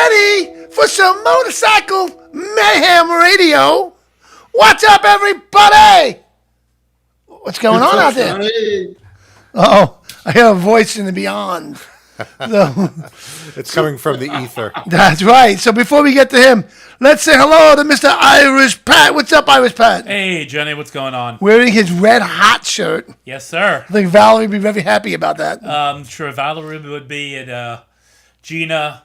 ready for some motorcycle mayhem radio? What's up, everybody? What's going on out there? Oh, I hear a voice in the beyond. So, it's coming from the ether. That's right. So before we get to him, let's say hello to Mr. Irish Pat. What's up, Irish Pat? Hey, Johnny, what's going on? Wearing his red hot shirt. Yes, sir. I think Valerie would be very happy about that. I'm sure Valerie would be, and Gina.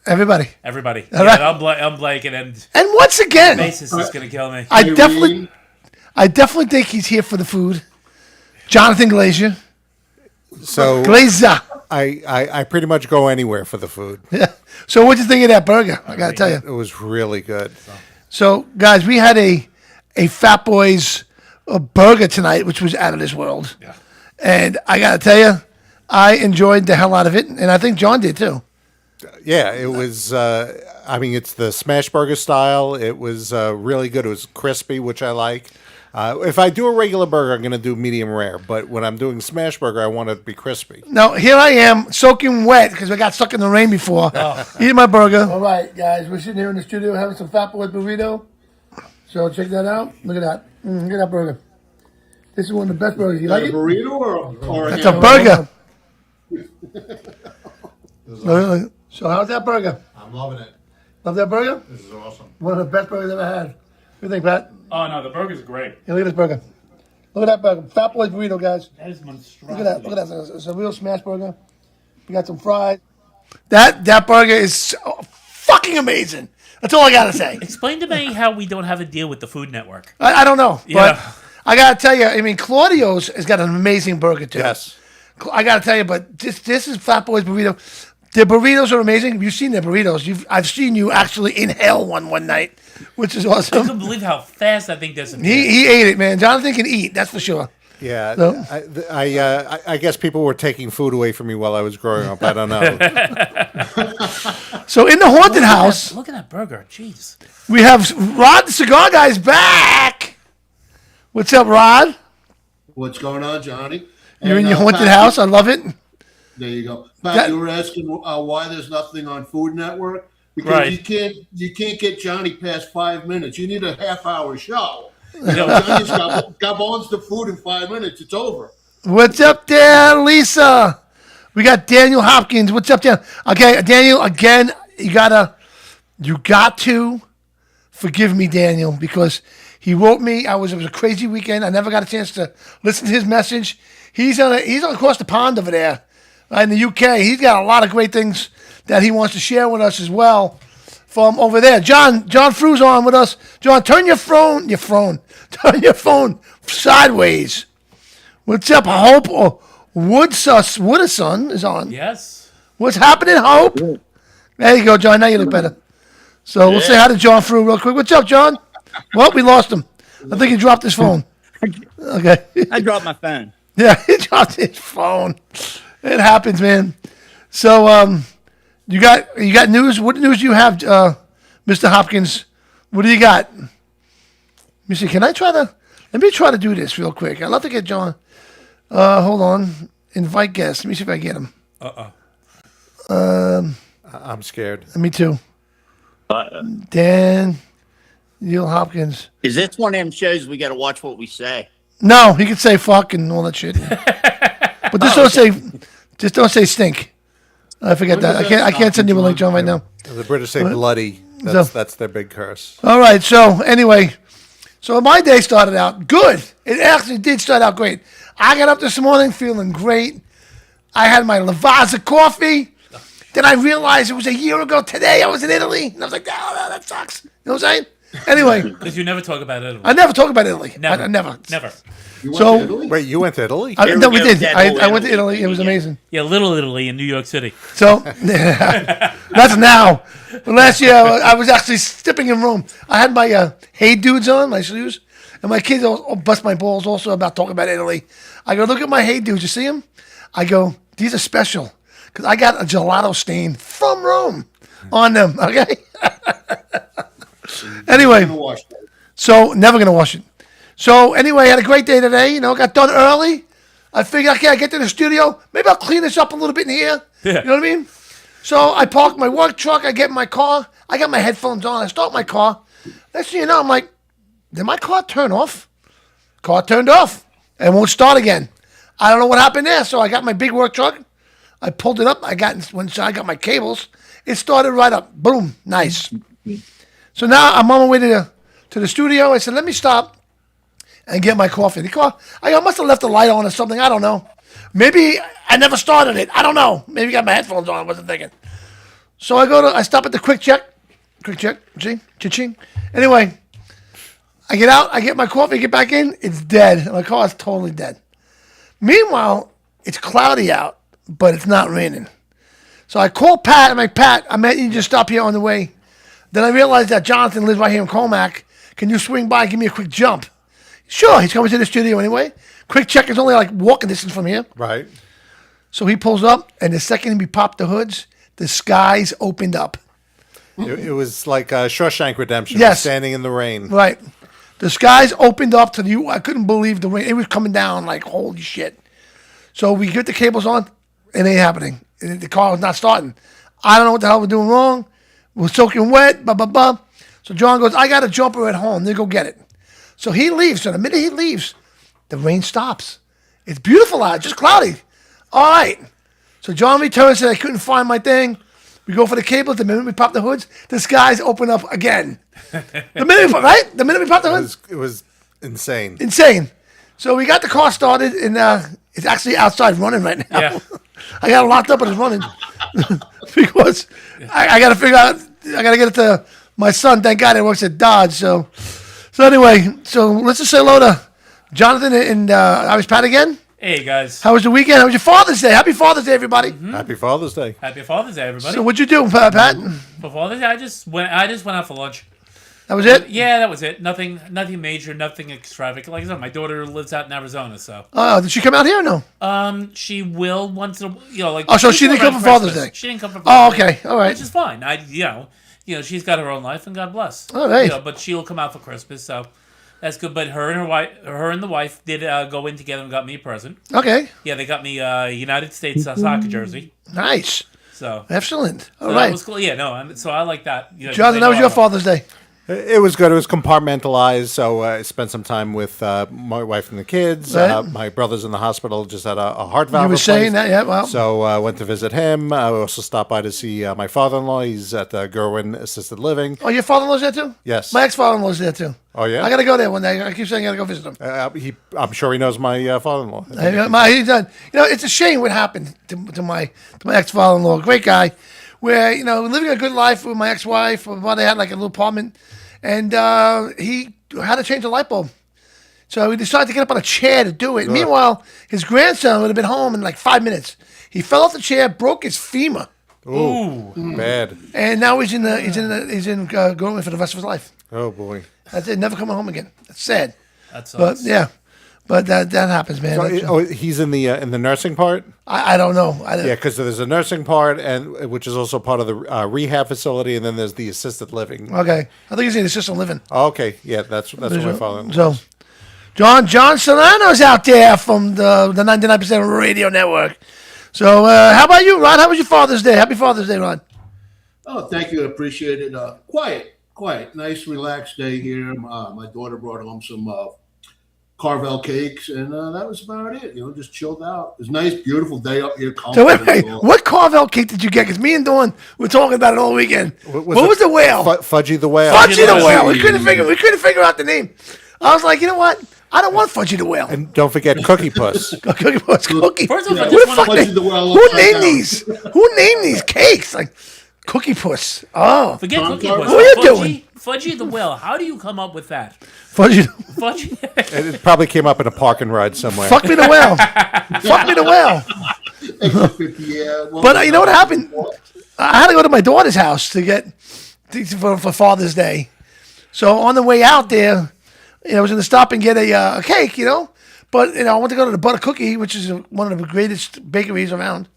Everybody. Everybody. All Yeah, right. I'm Blake, and once again, bassist is going to kill me. I definitely think he's here for the food. Jonathan Glazier. So Glazer. I pretty much go anywhere for the food. Yeah. So what'd you think of that burger? I got to tell you. It was really good. So, guys, we had a Fat Boys burger tonight, which was out of this world. Yeah. And I got to tell you, I enjoyed the hell out of it, and I think John did too. Yeah, it was. It's the smash burger style. It was really good. It was crispy, which I like. If I do a regular burger, I'm going to do medium rare. But when I'm doing smash burger, I want it to be crispy. Now, here I am, soaking wet because I got stuck in the rain before. Eating my burger. All right, guys, we're sitting here in the studio having some Fat Boys burrito. So check that out. Look at that. Look at that burger. This is one of the best burgers. You like it? Burrito or That's a burger. So how's that burger? I'm loving it. Love that burger? This is awesome. One of the best burgers I've ever had. What do you think, Pat? Oh, no, the burger's great. Yeah, look at this burger. Look at that burger. Fat Boys burrito, guys. That is monstrosity. Look at that. Look at that. It's a real smash burger. We got some fries. That burger is so fucking amazing. That's all I got to say. Explain to me how we don't have a deal with the Food Network. I don't know. Yeah. But I got to tell you, I mean, Claudio's has got an amazing burger, too. Yes. I got to tell you, but this is Fat Boys burrito. Their burritos are amazing. You've seen their burritos. I've seen you actually inhale one night, which is I awesome. couldn't believe how fast that thing disappeared. He ate it, man. Jonathan can eat, that's for sure. Yeah, So- I guess people were taking food away from me while I was growing up. I don't know. So in the haunted house, Look at that burger. Jeez. we have Rod the Cigar Guy's back. What's up, Rod? What's going on, Johnny? You're in And, your haunted Pat, house. I love it. There you go. Pat, That- you were asking why there's nothing on Food Network because Right. you can't get Johnny past 5 minutes. You need a half-hour show. You know, Johnny's got balls to food in 5 minutes. It's over. What's up there, Lisa? We got Daniel Hopkins. What's up, Daniel? Okay, Daniel. Again, you got to forgive me, Daniel, because he wrote me. It was a crazy weekend. I never got a chance to listen to his message. He's on across the pond over there, in the UK. He's got a lot of great things that he wants to share with us as well from over there. John Fru's on with us. John, turn your phone sideways. What's up, Hope? Wooderson is on. yes. What's happening, Hope? There you go, John. Now you look better. So we'll say hi to John Fru real quick. What's up, John? Well, we lost him. I think he dropped his phone. Okay. I dropped my phone. Yeah, he dropped his phone. It happens, man. So, you got news? What news do you have, Mr. Hopkins? What do you got? Let me see. Let me try to do this real quick. I'd love to get John. Hold on. Invite guests. Let me see if I get him. I'm scared. Me too. Dan, Neil Hopkins. Is this one of them shows we got to watch what we say? No, he could say fuck and all that shit. But just don't say stink. I forget that. I can't send you a link, John, right now. The British say bloody. So- That's their big curse. All right. So anyway, my day started out good. It actually did start out great. I got up this morning feeling great. I had my Lavazza coffee. Then I realized it was a year ago today I was in Italy. And I was like, oh, that sucks. You know what I'm saying? Anyway, Because you never talk about it. I never talk about Italy. Never. I never. Never. You went So- to Italy? Wait, you went to Italy? No, we go, did. that I whole went to Italy Italy. It was thing amazing. Yeah, Little Italy in New York City. So that's now. But last year I was actually stepping in Rome. I had my Hey Dudes on, my shoes, and my kids all bust my balls also about talking about Italy. I go, look at my Hey Dudes. You see them? I go, these are special because I got a gelato stain from Rome on them. Okay. Anyway, I'm gonna wash that. so never gonna wash it. So anyway, I had a great day today. Got done early. I figured, okay, I get to the studio. Maybe I'll clean this up a little bit in here. Yeah. You know what I mean? So I park my work truck. I get in my car. I got my headphones on. I start my car. Next thing you know, I'm like, did my car turn off? Car turned off and won't start again. I don't know what happened there. So I got my big work truck. I pulled it up. I got my cables. It started right up. Boom. Nice. So now I'm on my way to the studio. I said, let me stop and get my coffee. The car, I must have left the light on or something. I don't know. Maybe I never started it. I don't know. Maybe I got my headphones on. I wasn't thinking. So I stop at the quick check. See? Cha-ching. Anyway, I get out. I get my coffee. Get back in. It's dead. My car is totally dead. Meanwhile, it's cloudy out, but it's not raining. So I call Pat. I'm like, Pat, I meant you just stop here on the way. Then I realized that Jonathan lives right here in Colmac. Can you swing by and give me a quick jump? Sure. He's coming to the studio anyway. Quick check is only like walking distance from here. Right. So he pulls up, and the second we popped the hoods, the skies opened up. It was like Shawshank Redemption. Yes. Standing in the rain. Right. The skies opened up to the. I couldn't believe the rain. It was coming down like holy shit. So we get the cables on. It ain't happening. The car was not starting. I don't know what the hell we're doing wrong. We're soaking wet. Blah blah blah. So John goes, I got a jumper at home. They go get it. So he leaves. So the minute he leaves, the rain stops. It's beautiful out. Just cloudy. All right. So John returns, said I couldn't find my thing. We go for the cables. The minute we pop the hoods, the skies open up again. The minute we pop the hoods. It was insane. Insane. So we got the car started, and it's actually outside running right now. Yeah. I got it locked up, and it's running. Because I got to figure out, I got to get it to my son. Thank God it works at Dodge. So anyway, let's just say hello to Jonathan and I was Pat again. Hey guys. How was your weekend? How was your Father's Day? Happy Father's Day, everybody. Happy Father's Day. Happy Father's Day, everybody. So what'd you do, Pat? For Father's Day, I just went out for lunch. That was it? Yeah, that was it. Nothing major, nothing extravagant. Like I said, my daughter lives out in Arizona, so Did she come out here or no? she will once in a like. Oh, so she didn't come around for Father's Christmas. Day? She didn't come for Oh, Father's Day. okay. All right. Which is fine. She's got her own life, and God bless. All right. But she'll come out for Christmas, so that's good. But her and the wife did go in together and got me a present. Okay. Yeah, they got me a United States soccer jersey. Nice. So Excellent. All that right. was cool. Yeah, no, so I like that. Jonathan, that was your Father's Day. It was good. It was compartmentalized. So I spent some time with my wife and the kids. Right. My brother's in the hospital, just had a heart valve. You were saying that, yeah, well. So I went to visit him. I also stopped by to see my father-in-law. He's at Gerwin Assisted Living. Oh, your father-in-law's there too? Yes. My ex-father-in-law's there too. Oh, yeah? I got to go there one day. I keep saying I got to go visit him. I'm sure he knows my father-in-law. He's done. It's a shame what happened to my ex-father-in-law. Great guy. Where, living a good life with my ex-wife. They had like a little apartment. And he had to change a light bulb. So he decided to get up on a chair to do it. Meanwhile, his grandson would have been home in like 5 minutes. He fell off the chair, broke his femur. Ooh, bad. And now he's in going for the rest of his life. Oh, boy. That's it. Never coming home again. That's sad. That sucks. But yeah, but that happens, man. So, he's in the nursing part? I don't know. Yeah, because there's a nursing part, and which is also part of the rehab facility, and then there's the assisted living. Okay, I think he's in assisted living. Oh, okay, yeah, that's what my father. So, John Solano's out there from the 99% Radio Network. So, how about you, Ron? How was your Father's Day? Happy Father's Day, Ron. Oh, thank you. I appreciate it. Quiet. Nice, relaxed day here. My daughter brought home some Carvel cakes, and that was about it. Just chilled out. It was a nice, beautiful day up here. So, wait, what Carvel cake did you get? Because me and Dawn were talking about it all weekend. What was the whale? Fudgy the Whale. Fudgy the Whale. We couldn't figure out the name. I was like, you know what? I don't want Fudgy the Whale. And don't forget Cookie Puss. Cookie Puss. Cookie. First of all, Who the fuck Fudgy the Whale Who upside named down. these? Who named these cakes? Like Cookie Puss. Oh, forget Tom Cookie Carver. Puss. What are you Fudgy, doing? Fudgy the Whale. How do you come up with that? Fudgy. Fudgy. It probably came up in a park and ride somewhere. Fuck me the whale. Fuck me the whale. Extra 50, yeah. Well, But you know what happened? I had to go to my daughter's house to get for Father's Day. So on the way out there, I was going to stop and get a cake, But I went to go to the Butter Cookie, which is one of the greatest bakeries around.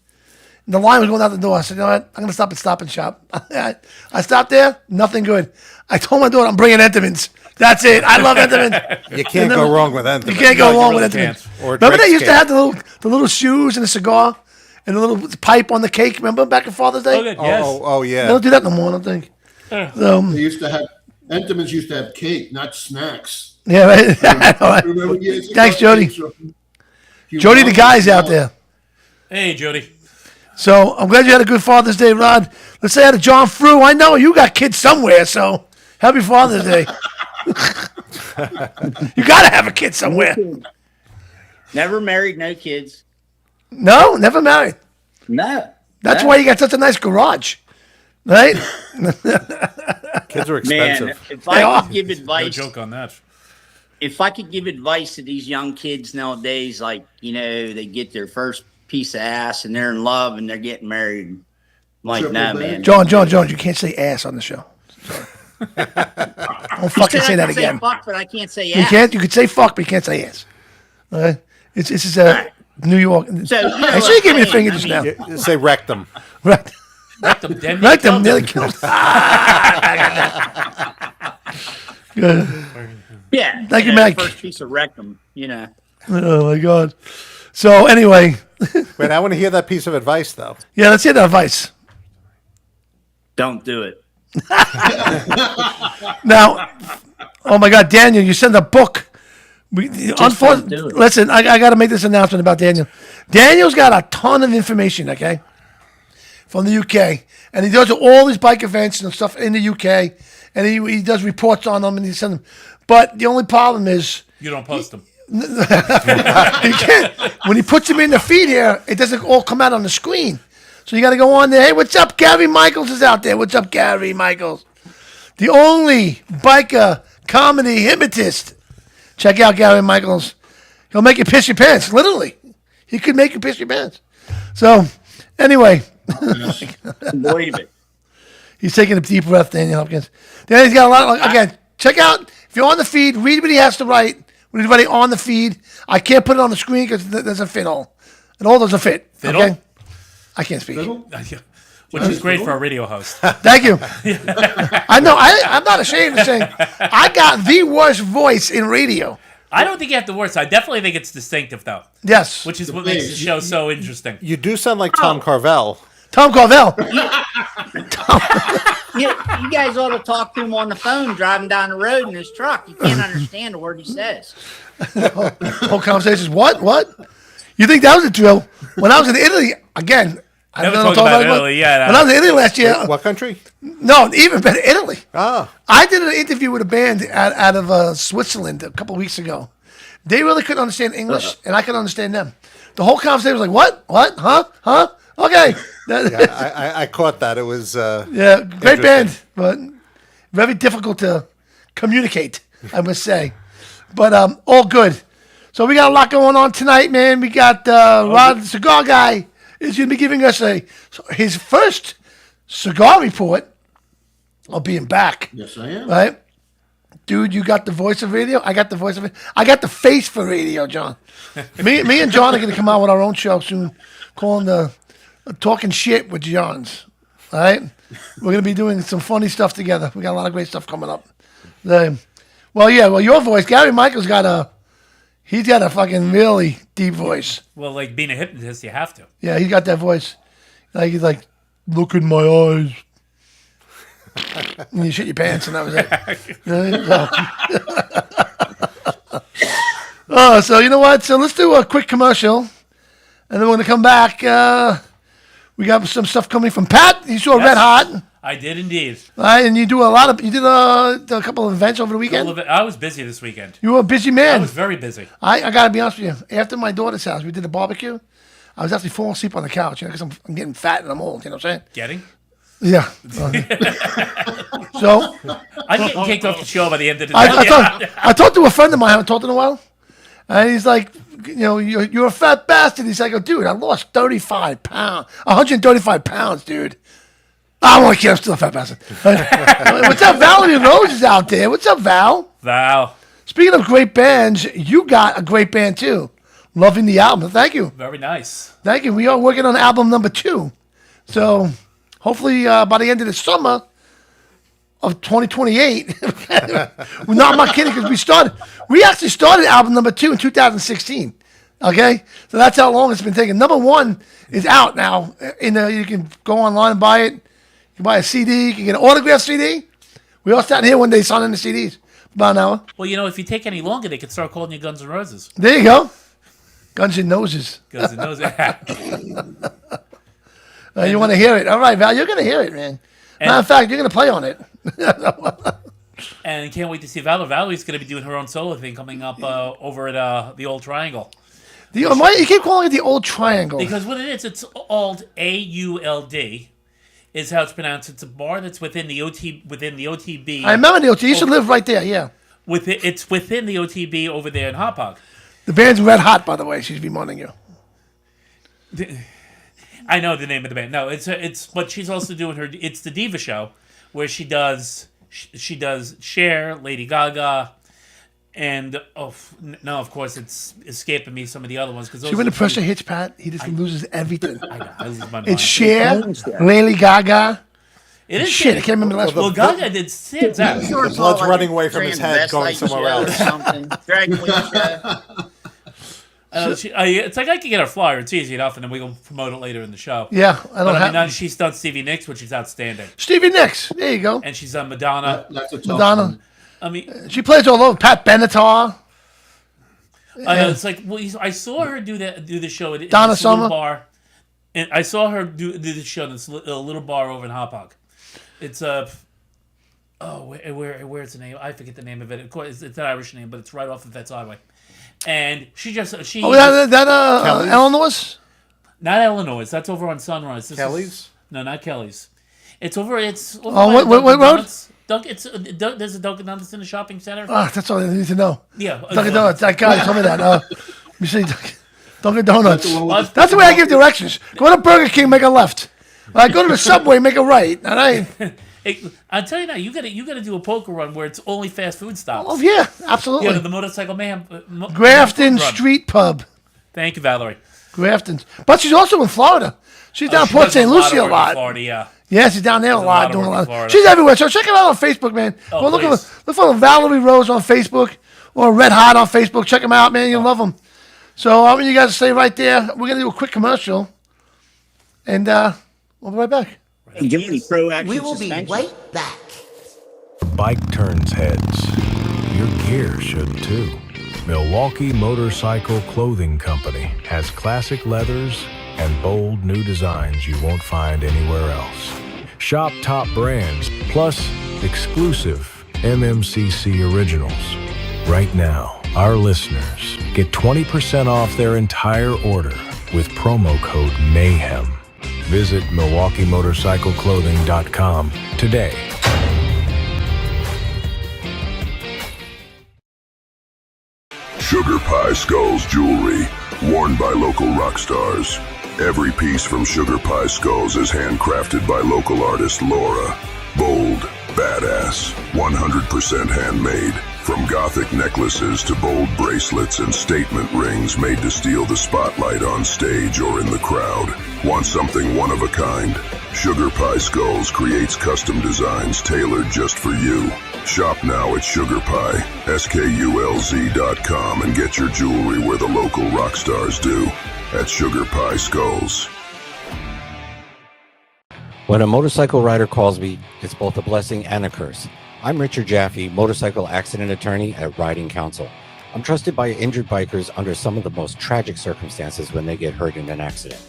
And the line was going out the door. I said, you know what? I'm going to stop at Stop and Shop. I stopped there. Nothing good. I told my daughter I'm bringing Entenmann's. That's it. I love Entenmann. You can't go wrong with Entenmann. You can't go No, you wrong really with Entenmann. can't. Or Remember they Drake's used to have the little shoes and the cigar, and a little pipe on the cake. Remember back in Father's Day? Oh, good. Yes. Oh, They yeah. don't do that no more, I don't think. They used to have Entenmann's used to have cake, not snacks. Yeah, right. I know, right? Remember years ago, Thanks, Jody. cakes were Jody, the humongous. guy's out there. Hey, Jody. So I'm glad you had a good Father's Day, Rod. Let's say hi to John Frew. I know you got kids somewhere, so happy Father's Day. You got to have a kid somewhere. Never married, no kids. No, never married. No. That's no. why you got such a nice garage, right? Kids are Man, expensive. if They I are. could give No advice, joke on that. if I could give advice to these young kids nowadays, like, they get their first piece of ass and they're in love and they're getting married. I'm like, Triple nah, bed. man. John, you can't say ass on the show. Sorry. Don't fucking say that I can again. Fuck, but I can't say You ass. can't. You could say fuck, but you can't say ass. All right? This is right. New York. So, I see you gave me the finger just now. You say rectum. Right. Rectum, damn Rectum nearly killed. Good. Yeah. Thank you, the Mike. First piece of rectum, Oh my God. So anyway, Wait, I want to hear that piece of advice, though. yeah, let's hear the advice. Don't do it. Now, oh my God, Daniel, you sent a book. don't do it. Listen, I got to make this announcement about Daniel. Daniel's got a ton of information, okay, from the UK, and he does all these bike events and stuff in the UK, and he does reports on them and he sends them. But the only problem is You don't post them. he can't. When he puts them in the feed here, it doesn't all come out on the screen. So you got to go on there. Hey, what's up? Gary Michaels is out there. What's up, Gary Michaels? The only biker comedy hypnotist. Check out Gary Michaels. He'll make you piss your pants. Literally, he could make you piss your pants. So, anyway, Believe it. he's taking a deep breath, Daniel Hopkins. Daniel's got a lot. Again, check out if you're on the feed. Read what he has to write. When he's already on the feed, I can't put it on the screen because there's a fit hole, and all doesn't fit. Fiddle? Okay, I can't speak. Which is great for a radio host. Thank you. I know. I'm not ashamed of saying I got the worst voice in radio. I don't think you have the worst. I definitely think it's distinctive, though, Yes, which is what makes the show so interesting. You do sound like Tom Carvel. Tom Carvel. You guys ought to talk to him on the phone driving down the road in his truck. You can't understand a word he says. Whole conversation is what? You think that was a drill? When I was in Italy, again, I Never don't know talk what I'm about talking Italy, yeah, When I was in Italy last year, What country? no, even better, Italy. Ah, I did an interview with a band out of Switzerland a couple of weeks ago. They really couldn't understand English, and I couldn't understand them. The whole conversation was like, what? Huh? Okay. yeah, I caught that. It was Yeah, great Interesting. band, but very difficult to communicate, I must say. But all good. So we got a lot going on tonight, man. We got Rod, the cigar guy, is going to be giving us his first cigar report of being back. Yes, I am. Right? Dude, you got the voice of radio. I got the voice of it. I got the face for radio, John. Me and John are going to come out with our own show soon, calling the Talking Shit with Johns. All right? We're going to be doing some funny stuff together. We got a lot of great stuff coming up. Well, your voice, Gary Michaels he's got a fucking really deep voice. Well, like being a hypnotist, you have to. Yeah, he's got that voice. Like he's like, look in my eyes. And you shit your pants, and that was it. So you know what? So let's do a quick commercial, and then we're gonna come back. We got some stuff coming from Pat. You saw Yes. Red Hot, I did indeed. right? And you did a couple of events over the weekend. I was busy this weekend. You were a busy I man. was very busy. I gotta be honest with you. After my daughter's house, we did a barbecue. I was actually falling asleep on the couch, because I'm getting fat and I'm old. You know what I'm saying? Getting? Yeah. So I'm getting kicked off the show by the end of the day. I talked to a friend of mine I haven't talked to in a while, and he's like, you're a fat bastard. He's like, oh, dude, I lost 35 pounds, 135 pounds, dude. I don't want to kill. I'm still a fat bastard. What's up, Valerie Rose is out there. What's up, Val? Val, Speaking of great bands, you got a great band too. Loving the album. Thank you. very nice. Thank you. We are working on album number 2. So hopefully by the end of the summer of 2028, we're not kidding, because we actually started album number 2 in 2016. Okay, so that's how long it's been taking. Number one is out now. You can go online and buy it. You can buy a CD. You can get an autographed CD. We all sat here one day signing the CDs. About an hour. Well, if you take any longer, they could start calling you Guns N' Roses. There you go. Guns and Noses. Guns N' Roses. You want to hear it? All right, Val, you're going to hear it, man. Matter of fact, you're going to play on it. And can't wait to see Valerie. Valerie's going to be doing her own solo thing coming up over at the Old Triangle. Why you keep calling it the Old Triangle? Because what it is, it's Old AULD is how it's pronounced. It's a bar that's within the OTB. I remember the OTB. You used to live right there, yeah. It's within the OTB over there in Hauppauge. The band's Red Hot, by the way. She's reminding you. I know the name of the band. No, it's but she's also doing her. It's the Diva Show, where she does Cher, Lady Gaga, and of course it's escaping me some of the other ones because see when the pressure hits Pat, he just loses everything. I know. I lose my mind. It's Cher, Lady Gaga. It is shit. I can't remember the last well, one. Gaga did Stan's out. The blood's running away from his head, going somewhere else. Drag queen show. It's like I can get her flyer. It's easy enough, and then we will promote it later in the show. Yeah, I mean, she's done Stevie Nicks, which is outstanding. Stevie Nicks, there you go. And she's done Madonna. That's a tough Madonna. one. I mean, she plays all over. Pat Benatar. I know it's like I saw her do the show at Donna this little Summer. bar, and I saw her do the show in this little bar over in Hauppauge. It's where's the name? I forget the name of it. Of course, it's an Irish name, but it's right off of Vets Highway. And Illinois? Not Illinois. That's over on Sunrise. Kelly's? No, not Kelly's. It's over. It's over Oh, what road? Donuts. There's a Dunkin' Donuts in the shopping center. That's all I need to know. Yeah, Dunkin' Donuts. That guy told me that. Let me see. Dunkin' Donuts. That's the one with That's the way I give directions. Go to Burger King, make a left. Go to the Subway, make a right. All right. I'll tell you now, you gotta do a poker run where it's only fast food stops. Oh yeah, absolutely. Yeah, the Motorcycle Man. Grafton Run. Street Pub. Thank you, Valerie. Grafton. But she's also in Florida. She's down Port St. Lucie a work in lot. Florida, yeah. Yeah, she's down there a lot, of doing a work in lot. Florida. She's everywhere. So check her out on Facebook, man. Oh, Go please. look for Valerie Rose on Facebook or Red Hot on Facebook. Check them out, man. You'll love them. So I want you guys to stay right there. We're gonna do a quick commercial, and we'll be right back. Give me pro action We will be suspension. right back. Bike turns heads. Your gear should too. Milwaukee Motorcycle Clothing Company has classic leathers and bold new designs you won't find anywhere else. Shop top brands plus exclusive MMCC originals. Right now, our listeners get 20% off their entire order with promo code MAYHEM. Visit MilwaukeeMotorcycleClothing.com today. Sugar Pie Skulls jewelry, worn by local rock stars. Every piece from Sugar Pie Skulls is handcrafted by local artist Laura. Bold, badass, 100% handmade. From gothic necklaces to bold bracelets and statement rings made to steal the spotlight on stage or in the crowd. Want something one of a kind? Sugar Pie Skulls creates custom designs tailored just for you. Shop now at SugarPie.com and get your jewelry where the local rock stars do. At Sugar Pie Skulls. When a motorcycle rider calls me, it's both a blessing and a curse. I'm Richard Jaffe, motorcycle accident attorney at Riding Counsel. I'm trusted by injured bikers under some of the most tragic circumstances when they get hurt in an accident.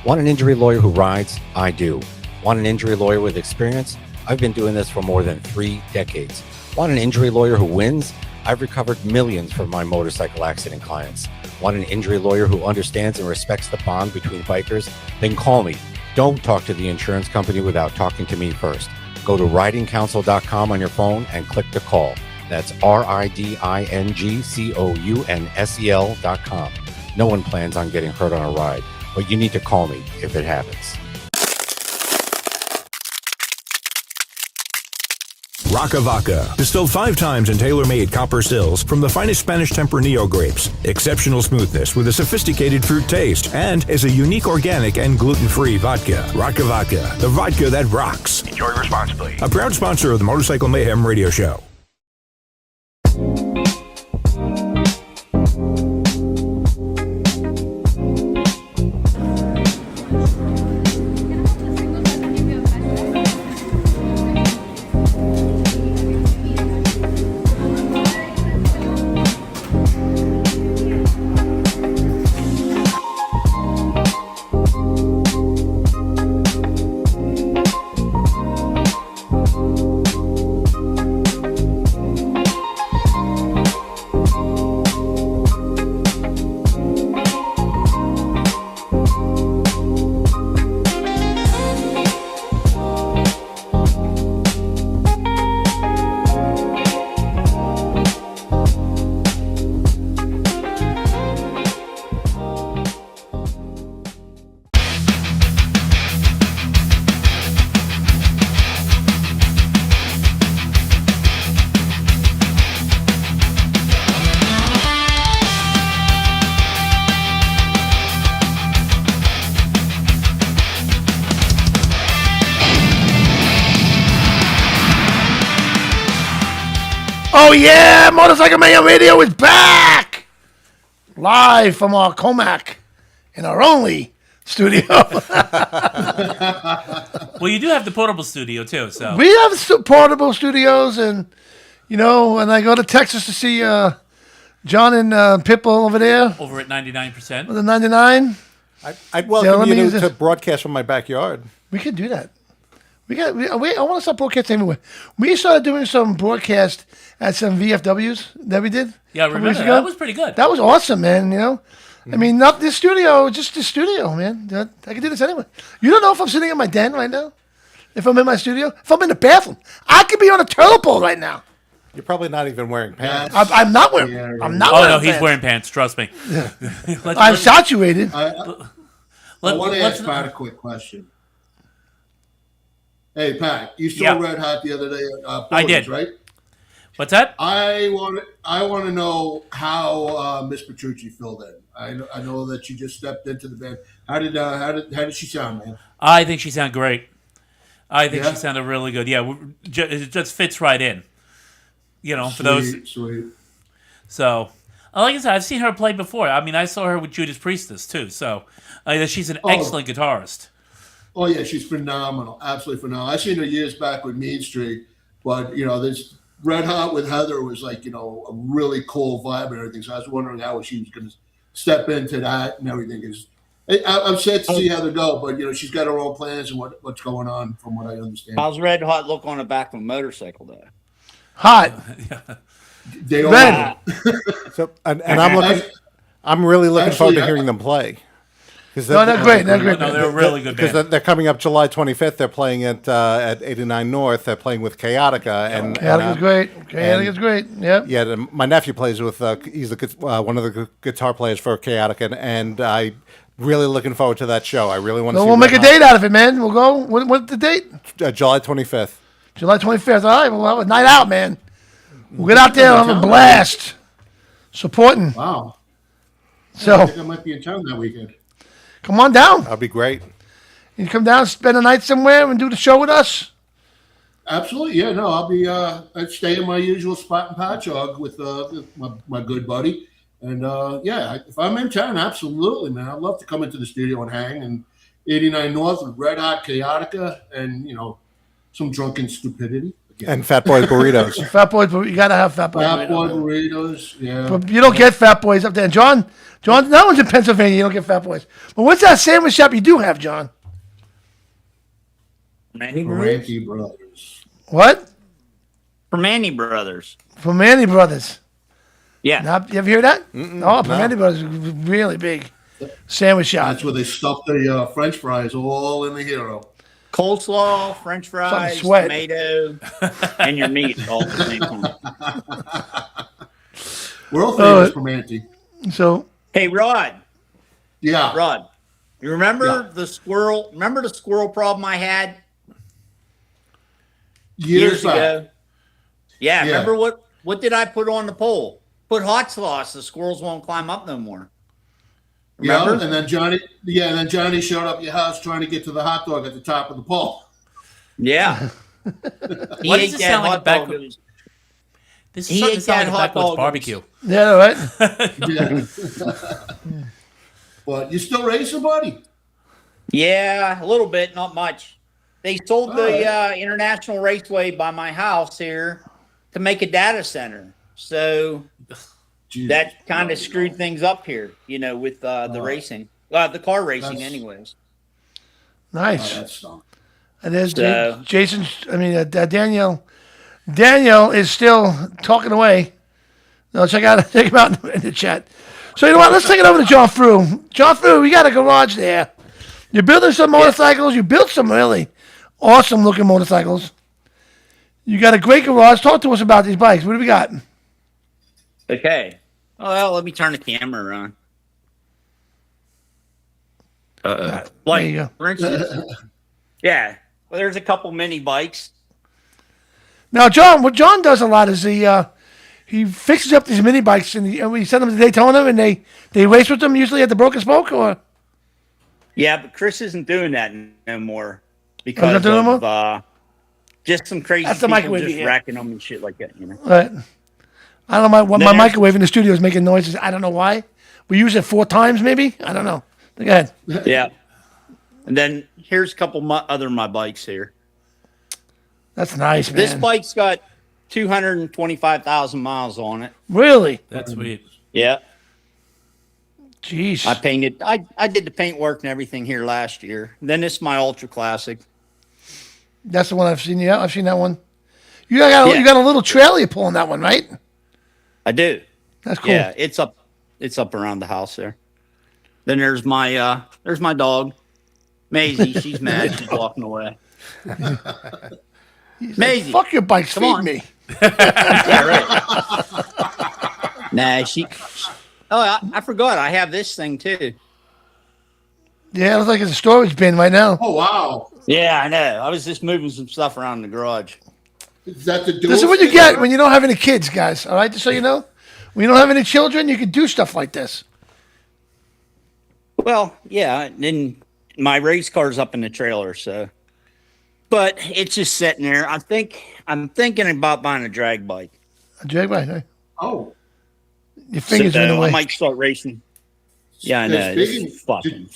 Want an injury lawyer who rides? I do. Want an injury lawyer with experience? I've been doing this for more than 3 decades. Want an injury lawyer who wins? I've recovered millions from my motorcycle accident clients. Want an injury lawyer who understands and respects the bond between bikers? Then call me. Don't talk to the insurance company without talking to me first. Go to ridingcounsel.com on your phone and click to call. That's RIDINGCOUNSEL.com. No one plans on getting hurt on a ride, but you need to call me if it happens. Rocca Vaca, distilled 5 times in tailor-made copper stills from the finest Spanish Tempranillo grapes. Exceptional smoothness with a sophisticated fruit taste and is a unique organic and gluten-free vodka. Rocca Vaca, the vodka that rocks. Enjoy responsibly. A proud sponsor of the Motorcycle Mayhem Radio Show. Oh yeah, Motorcycle Mayhem Radio is back, live from our Comac in our only studio. Well, you do have the portable studio too, so We have portable studios, and when I go to Texas to see John and Pitbull over there, over at 99%. with the 99, I'd welcome let me you use to this. broadcast from my backyard. we could do that. I want to start broadcasting everywhere. We started doing some broadcast at some VFWs that we did. Yeah, I a couple remember weeks that. ago. That was pretty good. That was awesome, man. I mean, not this studio, just the studio, man. I can do this anywhere. You don't know if I'm sitting in my den right now, if I'm in my studio, if I'm in the bathroom. I could be on a turtle pole right now. You're probably not even wearing pants. I'm not wearing. Yeah, I'm not Oh wearing. no, he's pants. wearing pants. Trust me. I'm saturated. I want to ask Pat a quick question. Hey, Pat, you saw Yeah. Red Hot the other day at I Porter's, did. right? What's that? I want to know how Miss Petrucci filled in. I know that she just stepped into the band. How did she sound, man? I think she sounded great. I think Yeah? she sounded really good. Yeah, it just fits right in. For those. Sweet. So, like I said, I've seen her play before. I mean, I saw her with Judas Priestess too. So, she's an excellent guitarist. Oh yeah, she's phenomenal, absolutely phenomenal. I seen her years back with Mean Street, but this Red Hot with Heather was like a really cool vibe and everything. So I was wondering how she was going to step into that and everything. I'm sad to see Heather go, but she's got her own plans and what's going on, from what I understand. How's Red Hot look on the back of a motorcycle, though? Hot. They don't Red. So, and I'm really looking forward to hearing them play. No, they're great. They're great. No, they're a really good band. Because they're coming up July 25th. They're playing at 89 North. They're playing with Chaotica. And Chaotica's great. Chaotica's great. Yep. Yeah, my nephew plays with. He's one of the guitar players for Chaotica, and I really looking forward to that show. I really want to. So see we'll make a Red date out of it, man. We'll go. What's the date? Hot. July 25th. July 25th. All right. We'll have a night out, man. We'll get out there and have a blast. Supporting. Wow. I So think I might be in town that weekend. come on down. That'll be great. You come down, spend a night somewhere, and do the show with us. Absolutely, yeah. No, I'd stay in my usual spot in Patchogue with my good buddy, and if I'm in town, absolutely, man. I'd love to come into the studio and hang. And 89 North with Red Hot, Chaotica, and some drunken stupidity. Again. And Fat Boy Burritos. Fat boys, but you gotta have fat boys. Fat Boy burritos, yeah. But you don't get fat boys up there. John, that one's in Pennsylvania. You don't get fat boys. But what's that sandwich shop you do have, John? Ranky Brothers. What? Permane Brothers. From Manny Brothers. Yeah. You ever hear that? From Manny Brothers, really big sandwich shop. That's where they stuff the French fries all in the hero. Coleslaw, French fries, sweat. tomato, and your meat all at the same time. World famous for Manty. So Hey, Rod. Yeah. Rod, you remember Yeah. the squirrel? Remember the squirrel problem I had Years back. ago? Yeah. Yeah. Remember what did I put on the pole? Put hot sauce. The squirrels won't climb up no more. Yeah, Remember? and then Johnny showed up at your house trying to get to the hot dog at the top of the pole. Yeah. He Why ate does it that sound like hot a back- dog. It was- This He is starting ate to sound that like a hot backwoods dog. barbecue. yeah, right. Yeah. But you still race somebody? Yeah, a little bit, not much. They sold the right. International Raceway by my house here to make a data center. So Jesus. that kind of screwed things up here, with the racing, the car racing, That's- anyways. Nice. That stunk. And there's So- Jason. I mean, Daniel. Daniel is still talking away. No, check him out in the chat. So you know what? Let's take it over to John Frew. John Frew, we got a garage there. You're building some motorcycles. You built some really awesome looking motorcycles. You got a great garage. Talk to us about these bikes. What do we got? Okay. Well, let me turn the camera on. There Like, you go. for instance, yeah. Well, there's a couple mini bikes. Now, John, what John does a lot is he fixes up these mini bikes and we send them to Daytona and they race with them usually at the Broken Spoke or. Yeah, but Chris isn't doing that no more not because doing it no of just some crazy That's the people microwave, just yeah. racking them and shit like that. Right. I don't know. My Then there's- microwave in the studio is making noises. I don't know why. We use it 4 times, maybe. I don't know. Go ahead. Yeah. And then here's a couple other my bikes here. That's nice, man. This bike's got 225,000 miles on it. Really? That's sweet. Yeah. Jeez. I painted. I did the paint work and everything here last year. Then this is my Ultra Classic. That's the one I've seen. Yeah, I've seen that one. You got Yeah. you got a little trailer you pull on that one, right? I do. That's cool. Yeah, it's up around the house there. Then there's my dog, Maisie. She's mad. She's walking away. Maisie, Fuck your bikes. Come Feed on. me. yeah, right. Nah, she. Oh, I forgot. I have this thing too. Yeah, it looks like it's a storage bin right now. Oh wow! Yeah, I know. I was just moving some stuff around in the garage. Is that the dual This is what you stick get there? when you don't have any kids, guys. All right, just so you know. When you don't have any children, you can do stuff like this. Well, yeah. And then my race car's up in the trailer, so. But it's just sitting there. I'm thinking about buying a drag bike. A drag bike, huh? Oh, Your fingers So are in the way. I might start racing. Yeah, I know. This Speaking, is fucking.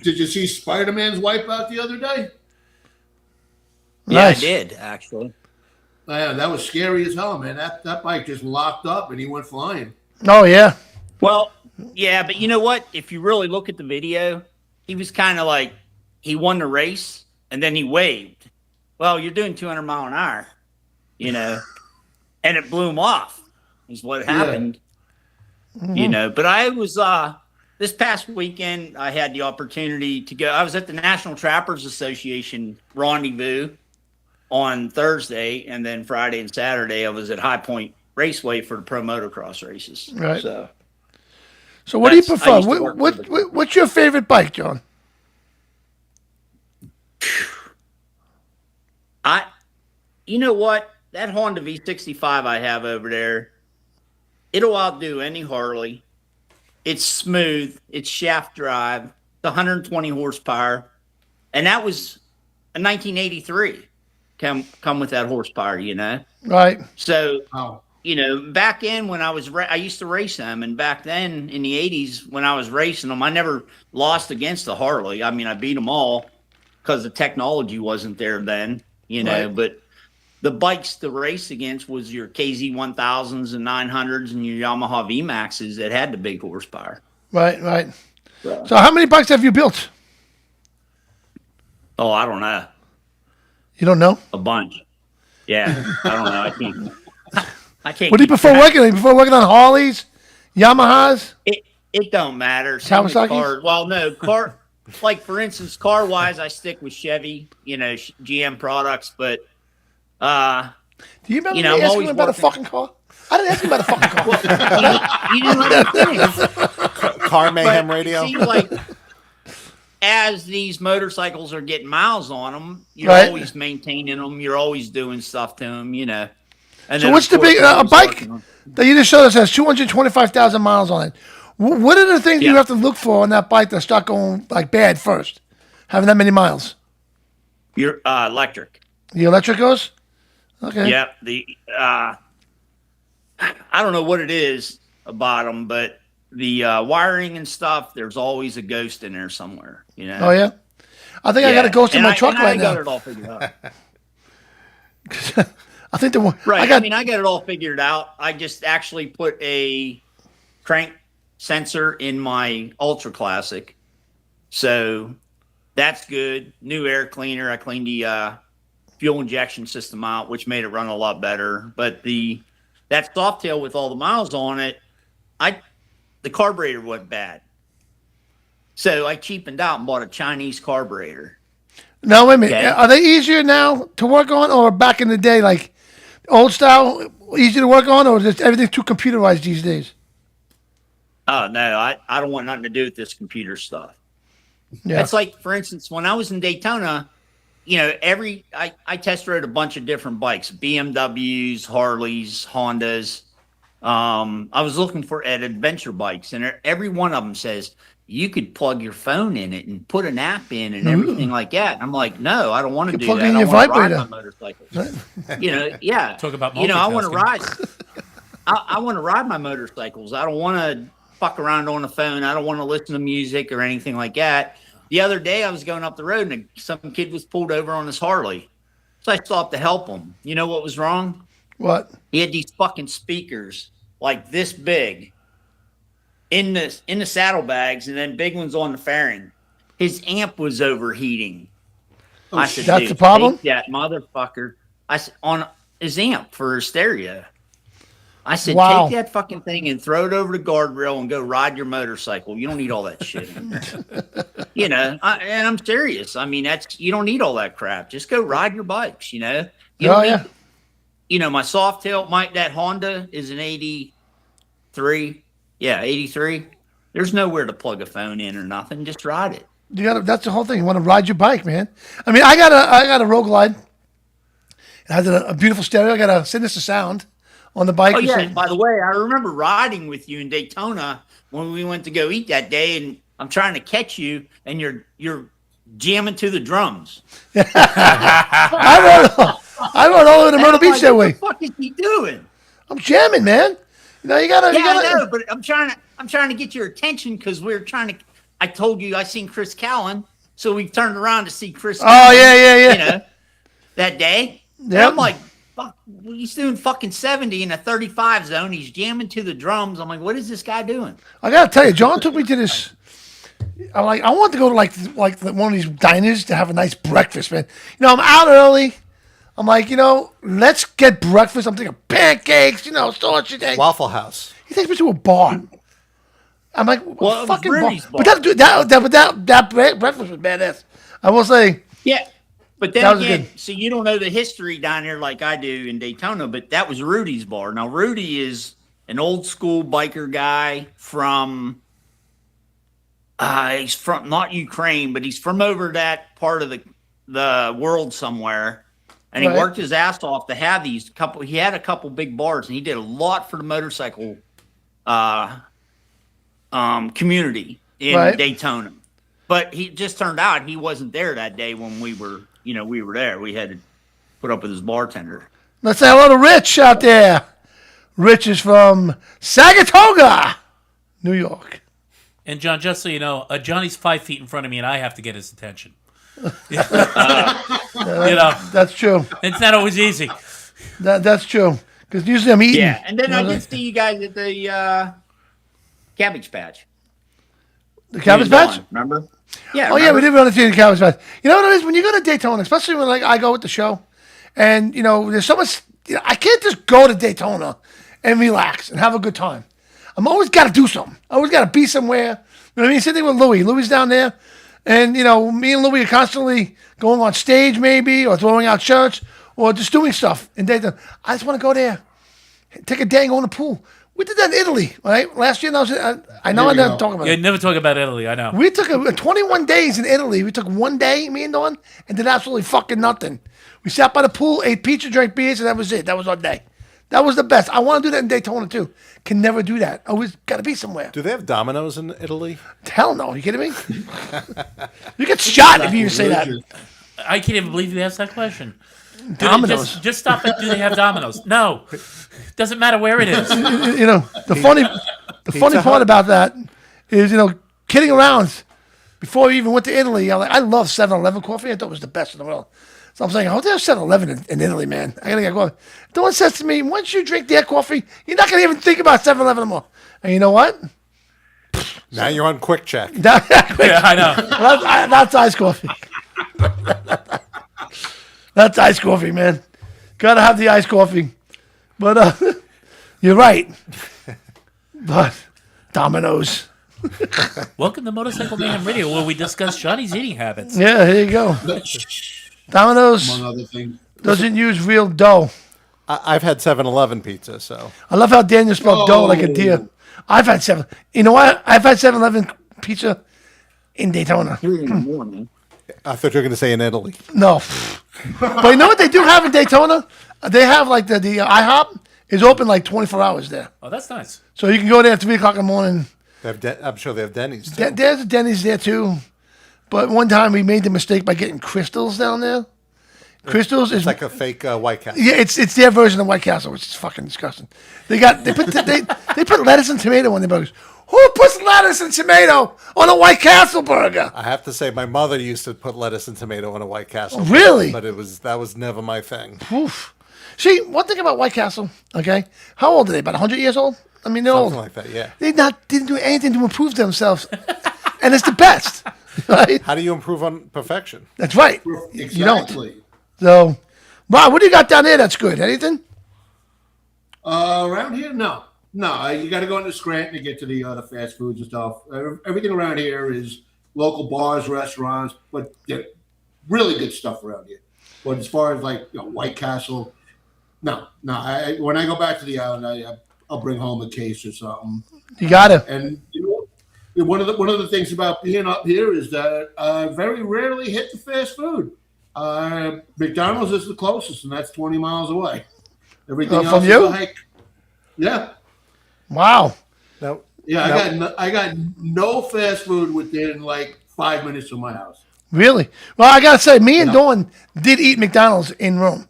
did you see Spider-Man's Wipeout the other day? Yeah, Nice. I did actually. Yeah, that was scary as hell, man. That bike just locked up and he went flying. Oh yeah. Well, yeah, but you know what? If you really look at the video, he was kind of like he won the race and then he waved. Well, you're doing 200 mile an hour, you know, and it blew him off. Is what happened, you know. But I was this past weekend. I had the opportunity to go. I was at the National Trappers Association rendezvous on Thursday, and then Friday and Saturday I was at High Point Raceway for the pro motocross races. Right. So. So what do you That's- I prefer? used to work for the- What's your favorite bike, John? You know what? That Honda V65 I have over there, it'll outdo any Harley. It's smooth. It's shaft drive. It's 120 horsepower. And that was a 1983 come with that horsepower, you know? Right. So, Oh, you know, back in when I used to race them. And back then in the 80s when I was racing them, I never lost against the Harley. I mean, I beat them all because the technology wasn't there then, you know, Right. but the bikes to race against was your KZ 1000s and 900s and your Yamaha VMAXs that had the big horsepower. Right. Right. So, So how many bikes have you built? oh, I don't know. You don't know. A bunch. Yeah. I don't know. I can't. What do you keep prefer track. working on? You prefer working on Harleys, Yamahas? It don't matter. Same with Kawasaki's? cars. Well, no, like for instance, car wise, I stick with Chevy, you know, GM products, but Do you remember You know, me I'm asking always him about a working. fucking car? I didn't ask him about a fucking car. you didn't let me finish. Car Mayhem But Radio. It seems like as these motorcycles are getting miles on them, you're Right. always maintaining them. You're always doing stuff to them, you know. And So then, what's of the course, big you're a always bike working on- that you just showed us has 225,000 miles on it? What are the things you Yeah. have to look for on that bike that start going like bad first? Having that many miles. Your electric. The electric goes. Okay. Yeah, I don't know what it is about them, but the wiring and stuff, there's always a ghost in there somewhere, you know. Oh yeah. I think I got a ghost in And my truck and right I got now. it all figured out. I think the one. Right. I I got. got it all figured out. I just actually put a crank sensor in my Ultra Classic. So that's good. New air cleaner. I cleaned the fuel injection system out, which made it run a lot better. But that Softail with all the miles on it, the carburetor went bad. So I cheapened out and bought a Chinese carburetor. No, wait a minute. Okay. Are they easier now to work on, or back in the day, like old style, easy to work on, or is everything too computerized these days? Oh no, I don't want nothing to do with this computer stuff. Yeah. It's like, for instance, when I was in Daytona, you know, I test rode a bunch of different bikes, BMWs, Harleys, Hondas. I was looking for at adventure bikes, and every one of them says you could plug your phone in it and put an app in and everything like that. And I'm like, no, I don't want to do plug that. in I your want to ride vibrator. my motorcycle. You know, yeah. Talk about I want to multitasking. ride. I want to ride my motorcycles. I don't want to fuck around on the phone. I don't want to listen to music or anything like that. The other day I was going up the road and some kid was pulled over on his Harley. So I stopped to help him. You know what was wrong? What? He had these fucking speakers like this big in the saddlebags, and then big ones on the fairing. His amp was overheating. I said, that's dude, the problem? take that motherfucker. I said, on his amp for his stereo. I said, Wow. take that fucking thing and throw it over the guardrail and go ride your motorcycle. You don't need all that shit. You know, and I'm serious. I mean, you don't need all that crap. Just go ride your bikes, you know? You don't need, you know, my soft tail, that Honda is an 83. Yeah, 83. There's nowhere to plug a phone in or nothing. Just ride it. That's the whole thing. You want to ride your bike, man. I mean, I got a Road Glide. It has a beautiful stereo. I got a Sinister Sound on the bike. Oh, yeah. By the way, I remember riding with you in Daytona when we went to go eat that day, and I'm trying to catch you, and you're jamming to the drums. I rode all over the Myrtle Beach that way. What the fuck is he doing? I'm jamming, man. You know, you gotta. I know, but I'm trying to get your attention because we're trying to. I told you I seen Chris Callan, so we turned around to see Chris. Oh, yeah. You know, that day. Yeah. I'm like, fuck, he's doing fucking 70 in a 35 zone. He's jamming to the drums. I'm like, what is this guy doing? I gotta tell you, John took me to this. I want to go to like one of these diners to have a nice breakfast, man. You know, I'm out early. I'm like, you know, let's get breakfast. I'm thinking pancakes, you know, sausage, eggs. Waffle House. He takes me to a bar. I'm like, well, fucking Rudy's bar. But that breakfast was badass. I will say. Yeah. But then again, good. so you don't know the history down here like I do in Daytona, but that was Rudy's bar. Now, Rudy is an old school biker guy from, he's from not Ukraine, but he's from over that part of the world somewhere. And he worked his ass off to have he had a couple big bars, and he did a lot for the motorcycle community in Daytona. But he just turned out he wasn't there that day when we were there. We had to put up with his bartender. Let's say hello to Rich out there. Rich is from Sagatoga, New York. And John, just so you know, Johnny's 5 feet in front of me, and I have to get his attention. You know, that's true. It's not always easy. That's true. Because usually I'm eating. Yeah, and then I did see you guys at the Cabbage Patch. The Cabbage Patch? Remember? Yeah. Oh, yeah, we did run into the Cabbage Patch. You know what it is? When you go to Daytona, especially when I go with the show, and, you know, there's so much, I can't just go to Daytona and relax and have a good time. I'm always got to do something. I always got to be somewhere. You know what I mean? Same thing with Louie. Louie's down there. And, you know, me and Louie are constantly going on stage maybe or throwing out shirts or just doing stuff in Daytona. I just want to go there, take a day and go in the pool. We did that in Italy, right? Last year, I know I never talk about it. You never talk about Italy, I know. We took 21 days in Italy. We took one day, me and Dawn, and did absolutely fucking nothing. We sat by the pool, ate pizza, drank beers, and that was it. That was our day. That was the best. I want to do that in Daytona, too. Can never do that. Always got to be somewhere. Do they have Domino's in Italy? Hell no. Are you kidding me? You get shot if you say that. I can't even believe you asked that question. Domino's. Just stop it. Do they have Domino's? No. Doesn't matter where it is. You know, the funny part about that is, you know, kidding around. Before we even went to Italy, I love 7-Eleven coffee. I thought it was the best in the world. So I'm saying, oh, there's 7-Eleven in Italy, man. I gotta get coffee. Dawn says to me, once you drink their coffee, you're not gonna even think about 7-Eleven anymore. And you know what? Now you're on Quick Check. Yeah, I know. That's iced coffee. That's iced coffee, man. Gotta have the iced coffee. But you're right. But Domino's. Welcome to Motorcycle Mayhem Radio, where we discuss Johnny's eating habits. Yeah, here you go. Domino's Among other things. doesn't use real dough. I've had 7-Eleven pizza, so. I love how Daniel spelled dough like a deer. I've had You know what? I've had 7-Eleven pizza in Daytona. 3 in the morning. I thought you were going to say in Italy. No. But you know what they do have in Daytona? They have like the IHOP is open like 24 hours there. Oh, that's nice. So you can go there at 3 o'clock in the morning. I'm sure they have Denny's, too. There's a Denny's there too. But one time we made the mistake by getting crystals down there. Crystals is It's like a fake White Castle. yeah, it's their version of White Castle, which is fucking disgusting. They put lettuce and tomato on their burgers. Who puts lettuce and tomato on a White Castle burger? I have to say, my mother used to put lettuce and tomato on a White Castle. Really? But that was never my thing. Oof. See, one thing about White Castle, okay? How old are they? About 100 years old? I mean, they're Something old. like that, yeah. They didn't do anything to improve themselves, and it's the best. Right? How do you improve on perfection? That's right. Exactly. You don't. So, Bob, what do you got down there that's good? Anything? Around here, no. You got to go into Scranton to get to the fast foods and stuff. Everything around here is local bars, restaurants, but really good stuff around here. But as far as like White Castle, no. When I go back to the island, I'll bring home a case or something. You gotta. And one of the things about being up here is that I very rarely hit the fast food. McDonald's is the closest, and that's 20 miles away. Everything else from is you? a hike. Yeah. Wow. No. Yeah, I got no fast food within like 5 minutes from my house. Really? Well, I gotta say, me and Dawn did eat McDonald's in Rome.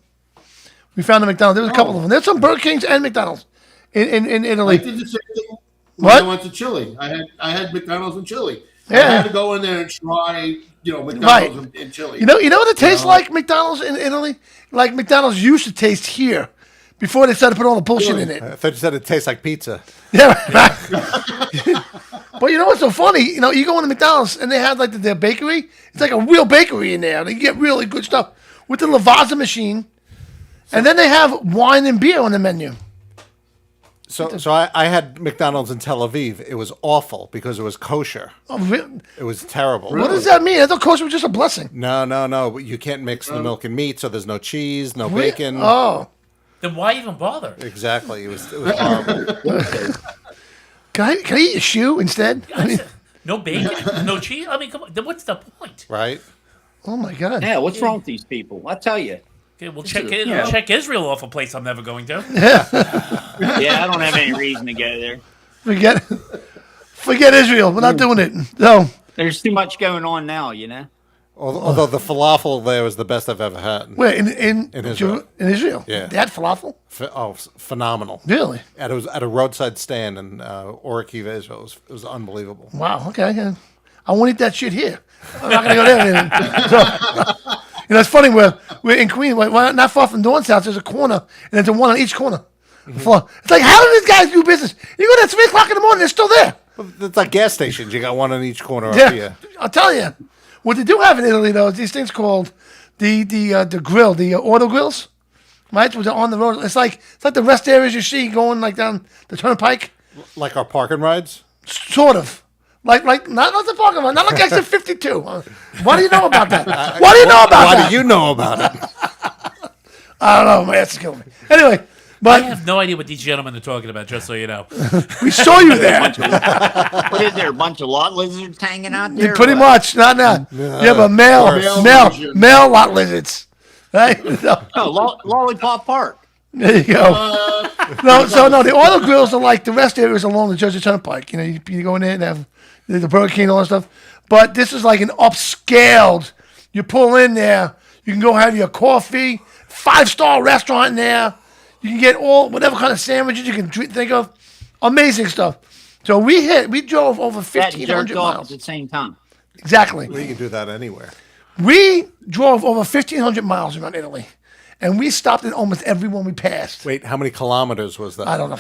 We found a McDonald's. There was a couple of them. There's some Burger Kings and McDonald's in Italy. I did the same thing when What? I went to Chile. I had McDonald's in Chile. Yeah. I had to go in there and try, McDonald's in Chile. You know what it tastes like, McDonald's in Italy? Like McDonald's used to taste here before they started putting all the bullshit in it. I thought you said it tastes like pizza. Yeah. But you know what's so funny? You go into McDonald's and they have like their bakery. It's like a real bakery in there. They get really good stuff with the Lavazza machine. And then they have wine and beer on the menu. So I had McDonald's in Tel Aviv. It was awful because it was kosher. Oh, really? It was terrible. What does that mean? I thought kosher was just a blessing. No. You can't mix the milk and meat, so there's no cheese, no bacon. Oh. Then why even bother? Exactly. It was horrible. Can I eat a shoe instead? No bacon, no cheese. I mean, come on. Then what's the point? Right? Oh my God. Yeah, what's wrong with these people? I tell you. Okay, we'll check Israel off a place I'm never going to. Yeah, I don't have any reason to go there. Forget Israel. We're not doing it. No. There's too much going on now, Although the falafel there was the best I've ever had. Wait, in Israel. In Israel? Yeah. They had falafel? Phenomenal. Really? It was at a roadside stand in Or Akiva, Israel. It was unbelievable. Wow. Okay. Yeah. I won't eat that shit here. I'm not gonna go there. So, it's funny. We're in Queens. We're not far from Dawn's house. There's a corner, and there's a one on each corner. It's like, how do these guys do business? You go there at 3 o'clock in the morning, they're still there. It's like gas stations. You got one on each corner Yeah. up here. I'll tell you. What they do have in Italy though is these things called the grill, the auto grills, right? Which are on the road. It's like the rest areas you see going like down the turnpike. Like our parking rides? Sort of. Like not the parking lot, not like exit 52. What do you know about that? What do you know about that? Why do you know about it? I don't know. My ass is killing me. Anyway, I but have no idea what these gentlemen are talking about, just so you know. we saw you there. What is there, a bunch of lot lizards hanging out there? Pretty much. Not now. Yeah, but male lot lizards. Right? So, Oh, Lollipop Park. there you go. No, the auto grills are like the rest areas along the Jersey Turnpike. You go in there and have the Burger King and all that stuff. But this is like an upscaled. You pull in there, you can go have your coffee, 5-star restaurant in there. You can get whatever kind of sandwiches you can think of. Amazing stuff. So we drove over That 1,500 jerked off at miles. the same time. Exactly. You can do that anywhere. We drove over 1,500 miles around Italy. And we stopped in almost every one we passed. Wait, how many kilometers was that? I don't know.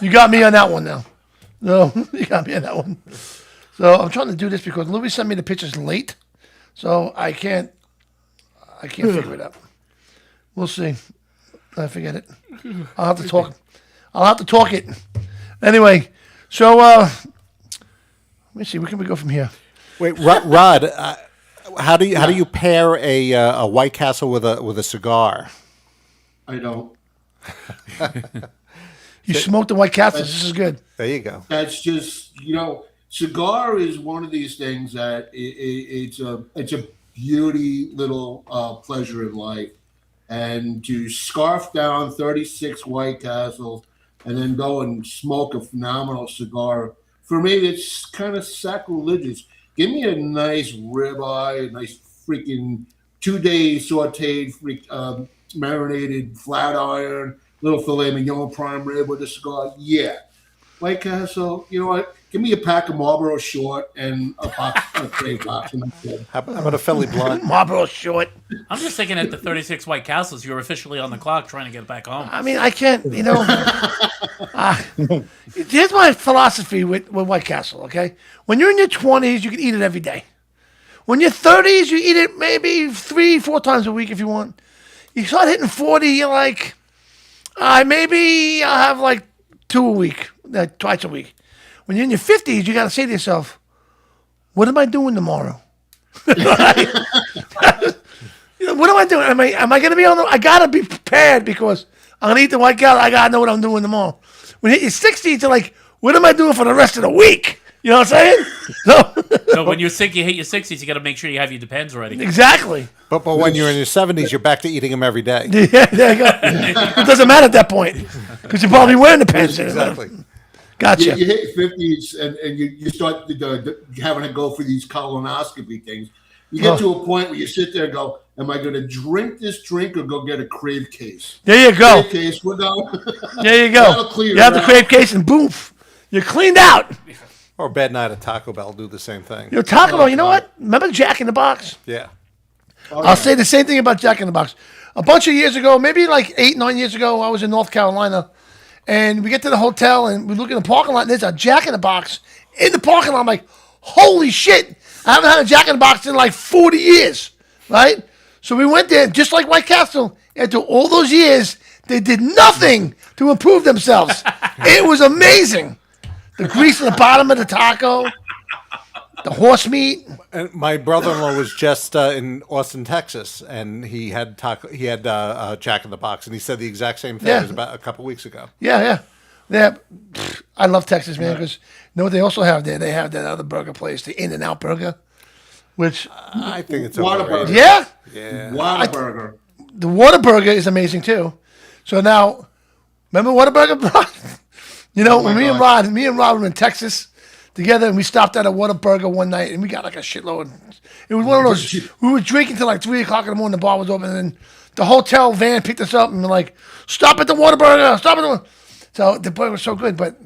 you got me on that one now. No, you got me on that one. So I'm trying to do this because Louis sent me the pictures late, so I can't figure it out. We'll see. I forget it. I'll have to talk it. Anyway, so let me see. Where can we go from here? Wait, Rod, how do you pair a White Castle with a cigar? I don't. You smoked the White Castles. This is good. There you go. That's just cigar is one of these things that it's a beauty little pleasure in life, and to scarf down 36 White Castles and then go and smoke a phenomenal cigar, for me it's kind of sacrilegious. Give me a nice ribeye, a nice freaking 2-day sauteed, marinated flat iron, little filet mignon prime rib with a cigar. Yeah. White Castle, you know what? Give me a pack of Marlboro Short and a box, a crate box. And that's it. How about a Philly Blunt? Marlboro Short. I'm just thinking at the 36 White Castles, you're officially on the clock trying to get back home. I mean, I can't, here's my philosophy with White Castle, okay? When you're in your 20s, you can eat it every day. When you're 30s, you eat it maybe 3-4 times a week if you want. You start hitting 40, you're like, maybe I'll have like 2 a week, twice a week. When you're in your 50s, you got to say to yourself, what am I doing tomorrow? What am I doing? Am I going to be on I got to be prepared because I'm going to eat the White Castle. I got to know what I'm doing tomorrow. When you hit your 60s, you're like, what am I doing for the rest of the week? You know what I'm saying? So when you're sick, you hit your 60s, you got to make sure you have your Depends ready. Exactly. But when you're in your 70s, you're back to eating them every day. Yeah, there you go. It doesn't matter at that point because you're probably wearing the pants. Exactly. Gotcha. You hit 50s and you start having to go for these colonoscopy things. You get to a point where you sit there and go, am I going to drink this drink or go get a Crave case? There you go. Crave case, we're going. There you go. You have the Crave case and boom, you're cleaned out. Or Bad Night at Taco Bell do the same thing. Taco Bell, you know what? Remember Jack in the Box? Yeah. I'll say the same thing about Jack in the Box. A bunch of years ago, maybe like 8-9 years ago, I was in North Carolina, and we get to the hotel, and we look in the parking lot, and there's a Jack in the Box in the parking lot. I'm like, holy shit. I haven't had a Jack in the Box in like 40 years, right? So we went there, just like White Castle. After all those years, they did nothing to improve themselves. It was amazing. The grease at the bottom of the taco, the horse meat. And my brother-in-law was just in Austin, Texas, and he had Jack in the Box, and he said the exact same thing. Yeah. It was about a couple weeks ago. Yeah. I love Texas, man, because you know what they also have there? They have that other burger place, the In-N-Out Burger, which... I think it's Whataburger. overrated. Yeah? Yeah. Whataburger. The Whataburger is amazing, too. So now, remember Whataburger? When me and Rod were in Texas together, and we stopped at a Whataburger one night, and we got like a shitload. It was one of those, we were drinking till like 3 o'clock in the morning, the bar was open, and then the hotel van picked us up, and we're like, stop at the Whataburger, stop at the So the burger was so good, but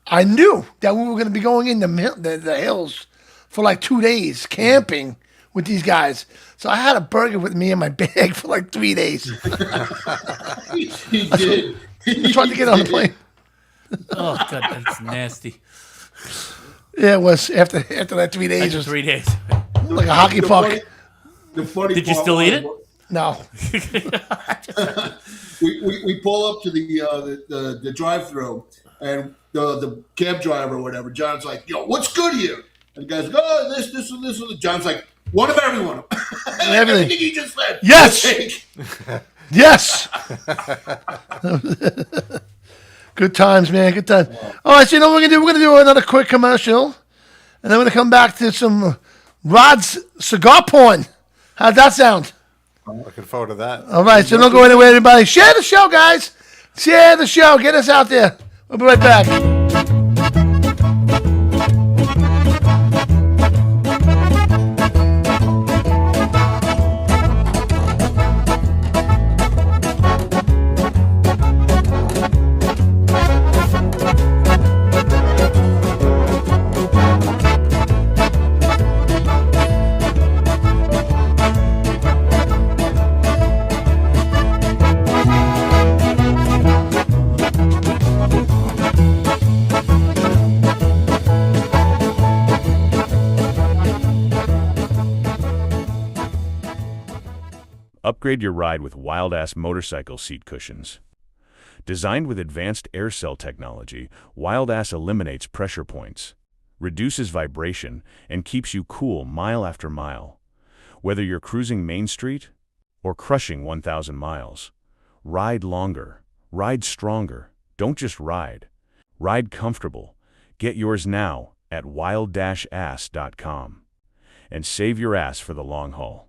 I knew that we were going to be going in the hills for like 2 days, camping with these guys. So I had a burger with me in my bag for like 3 days. He did. I tried to get on the plane. Oh, God, that's nasty. Yeah, it was after that 3 days. It After was 3 days. like a hockey puck. The funny Did you part still eat it? No. We pull up to the drive-through, and the cab driver or whatever, John's like, yo, what's good here? And the guy's like, oh, this, and this. And John's like, one of every one. Everything you just said. Yes. Yes. Good times, man. Good times. All right, so you know what we're going to do? We're going to do another quick commercial, and then we're going to come back to some Rod's cigar porn. How'd that sound? Looking forward to that. All right, so don't go anywhere, everybody. Share the show, guys. Share the show. Get us out there. We'll be right back. Upgrade your ride with Wild-Ass motorcycle seat cushions. Designed with advanced air cell technology, Wild-Ass eliminates pressure points, reduces vibration, and keeps you cool mile after mile. Whether you're cruising Main Street or crushing 1,000 miles, ride longer, ride stronger. Don't just ride. Ride comfortable. Get yours now at wild-ass.com and save your ass for the long haul.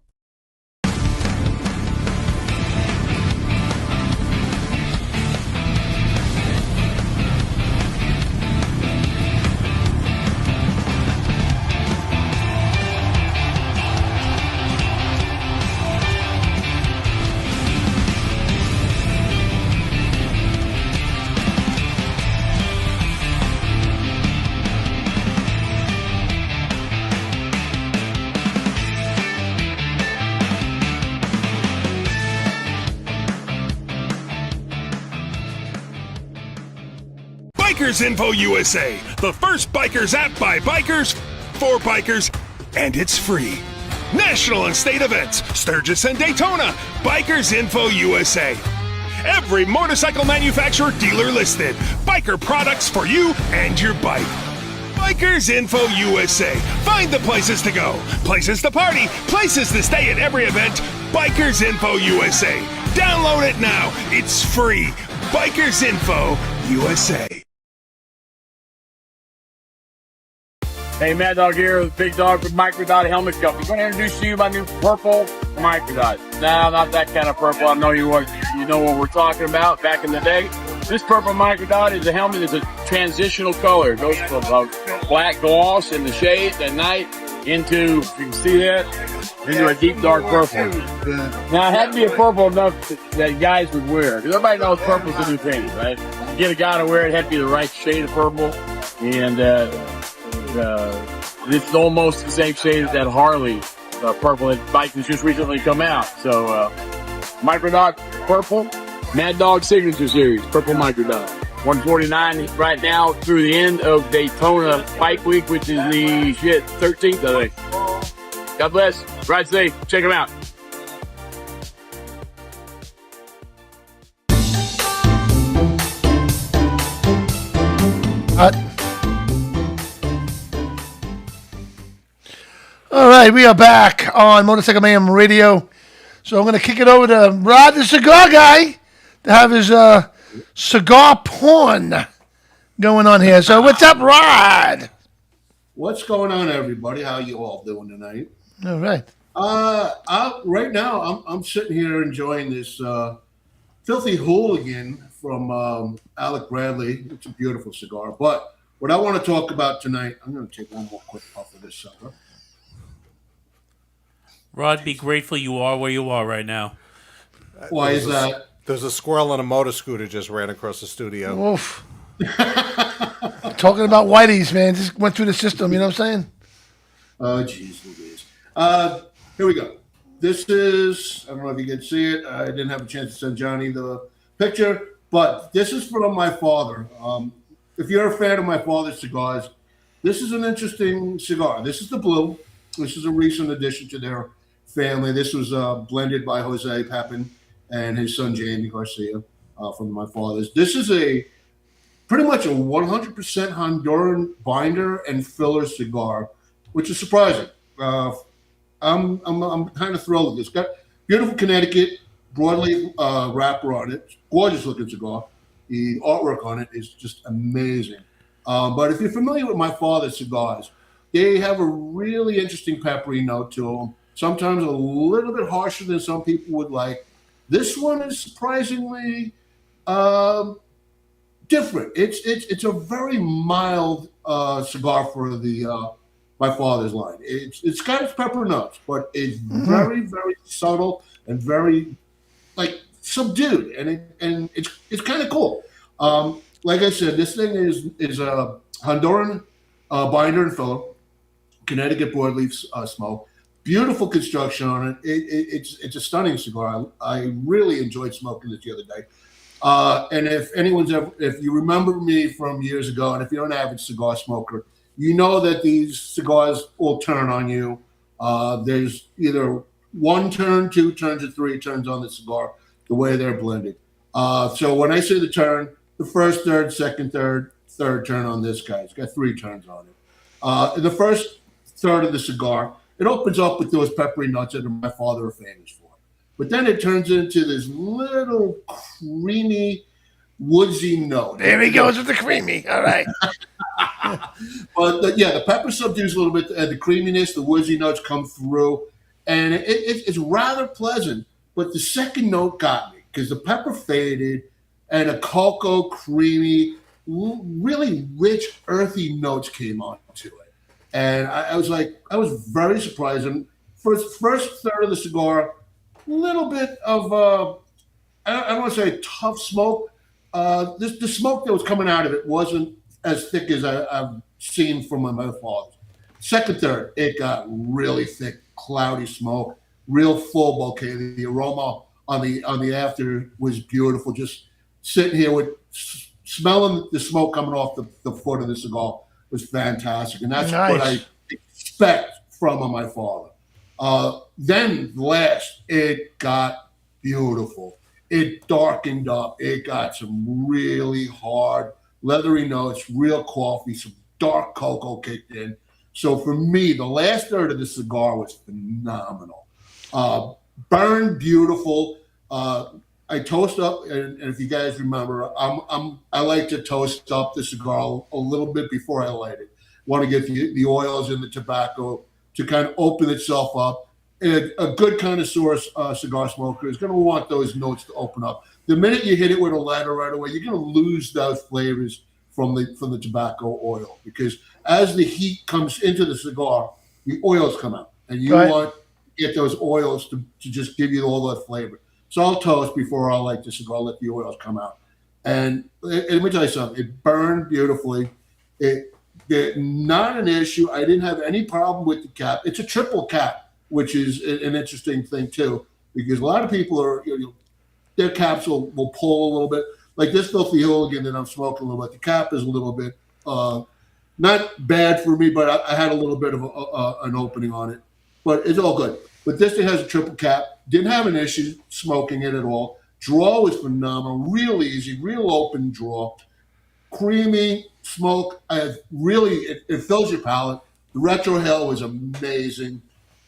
Bikers Info USA, the first bikers app by bikers, for bikers, and it's free. National and state events, Sturgis and Daytona, Bikers Info USA. Every motorcycle manufacturer dealer listed. Biker products for you and your bike. Bikers Info USA. Find the places to go, places to party, places to stay at every event. Bikers Info USA. Download it now. It's free. Bikers Info USA. Hey, Mad Dog here, the big dog from Microdot Helmet Company. I'm going to introduce to you my new purple Microdot. No, not that kind of purple. I know you know what we're talking about back in the day. This purple Microdot is a helmet that's a transitional color. It goes from black gloss in the shades at night into, if you can see that, into a deep dark purple. Now, it had to be a purple enough that guys would wear. Because everybody knows purple's the new paint, right? To get a guy to wear it, had to be the right shade of purple. And it's almost the same shade as that Harley purple that bike has just recently come out. So, Microdot Purple, Mad Dog Signature Series, Purple Microdot. 149 right now through the end of Daytona Bike Week, which is the 13th, I think. God bless. Ride safe. Check them out. All right, we are back on Motorcycle Mayhem Radio. So I'm going to kick it over to Rod, the cigar guy, to have his cigar porn going on here. So what's up, Rod? What's going on, everybody? How you all doing tonight? All right. Right now, I'm sitting here enjoying this Filthy Hooligan from Alec Bradley. It's a beautiful cigar. But what I want to talk about tonight, I'm going to take one more quick puff of this sucker. Rod, be grateful you are where you are right now. Why is that? There's a squirrel on a motor scooter just ran across the studio. Oof. Talking about whiteys, man. Just went through the system, you know what I'm saying? Oh, jeez Louise. Here we go. This is, I don't know if you can see it. I didn't have a chance to send Johnny the picture, but this is from my father. If you're a fan of my father's cigars, this is an interesting cigar. This is the blue. This is a recent addition to their family. This was blended by Jose Papin and his son Jamie Garcia from my father's. This is pretty much a 100% Honduran binder and filler cigar, which is surprising. I'm kind of thrilled with this. Got beautiful Connecticut broadleaf wrapper on it. Gorgeous looking cigar. The artwork on it is just amazing. But if you're familiar with my father's cigars, they have a really interesting peppery note to them. Sometimes a little bit harsher than some people would like. This one is surprisingly different. It's a very mild cigar for the my father's line. It's got its pepper notes, but it's very, very subtle and very subdued, and it's kind of cool. Like I said, this thing is a Honduran binder and filler, Connecticut broadleaf smoke. Beautiful construction on it. It's a stunning cigar. I really enjoyed smoking this the other day. And if you remember me from years ago, and if you're an avid cigar smoker, you know that these cigars all turn on you. There's either one turn, two turns, or three turns on the cigar, the way they're blended. So when I say the turn, the first, third, second, third turn on this guy. It's got three turns on it. In the first third of the cigar, it opens up with those peppery nuts that my father is famous for. But then it turns into this little creamy, woodsy note. There he goes with the creamy. All right. But the pepper subdues a little bit. The creaminess, the woodsy notes come through. And it's rather pleasant. But the second note got me because the pepper faded and a cocoa, creamy, really rich, earthy notes came onto it. And I was very surprised. And first third of the cigar, a little bit of, I don't want to say tough smoke. The smoke that was coming out of it wasn't as thick as I've seen from my father's. Second, third, it got really thick, cloudy smoke, real full bouquet. The aroma on the after was beautiful. Just sitting here with smelling the smoke coming off the foot of the cigar was fantastic, and that's Nice. what I expect from my father. Then last, it got beautiful. It darkened up. It got some really hard, leathery notes, real coffee, some dark cocoa kicked in. So for me, the last third of the cigar was phenomenal. Burned beautiful. I toast up, and if you guys remember, I like to toast up the cigar a little bit before I light it. Want to get the oils and the tobacco to kind of open itself up. And a good connoisseur cigar smoker is going to want those notes to open up. The minute you hit it with a lighter right away, you're going to lose those flavors from the tobacco oil, because as the heat comes into the cigar, the oils come out, and you want to get those oils to just give you all that flavor. So I'll toast before I light the cigar, let the oils come out. And let me tell you something, it burned beautifully. It not an issue. I didn't have any problem with the cap. It's a triple cap, which is an interesting thing too, because a lot of people are, their caps will pull a little bit. Like this Filthy Hooligan that I'm smoking a little bit, the cap is a little bit not bad for me, but I had a little bit of an opening on it. But it's all good. But this thing has a triple cap. Didn't have an issue smoking it at all. Draw was phenomenal. Real easy, real open draw. Creamy smoke. It fills your palate. The retro hell was amazing.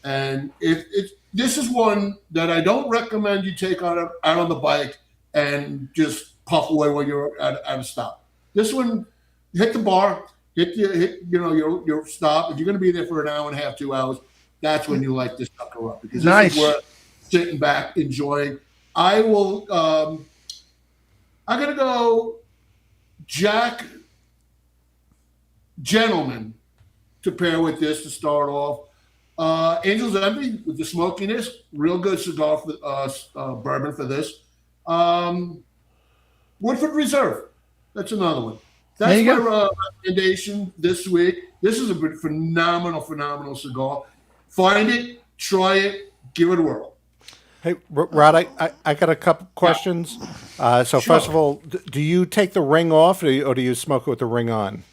And this is one that I don't recommend you take out on the bike and just puff away when you're at a stop. This one, hit the bar, hit your stop. If you're going to be there for an hour and a half, 2 hours, that's when you light this sucker up, because this is where sitting back enjoying. I'm going to go Jack Gentleman to pair with this to start off. Angel's Envy with the smokiness, real good cigar for bourbon for this. Woodford Reserve, that's another one. That's my recommendation this week. This is a phenomenal cigar. Find it, try it, give it a whirl. Hey, Rod, I got a couple questions. Sure. First of all, do you take the ring off, or do you smoke it with the ring on?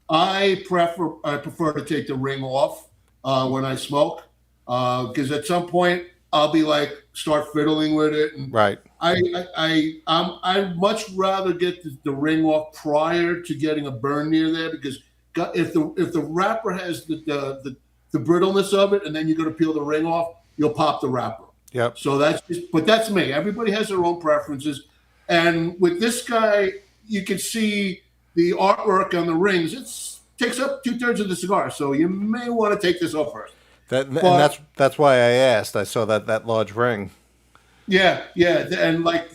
I prefer to take the ring off when I smoke, because at some point I'll be like start fiddling with it. And right. I much rather get the ring off prior to getting a burn near there, because if the wrapper has the brittleness of it, and then you're going to peel the ring off, you'll pop the wrapper. Yep. So that's me. Everybody has their own preferences, and with this guy, you can see the artwork on the rings. It takes up 2/3 of the cigar, so you may want to take this off first. And that's why I asked. I saw that large ring. Yeah, and like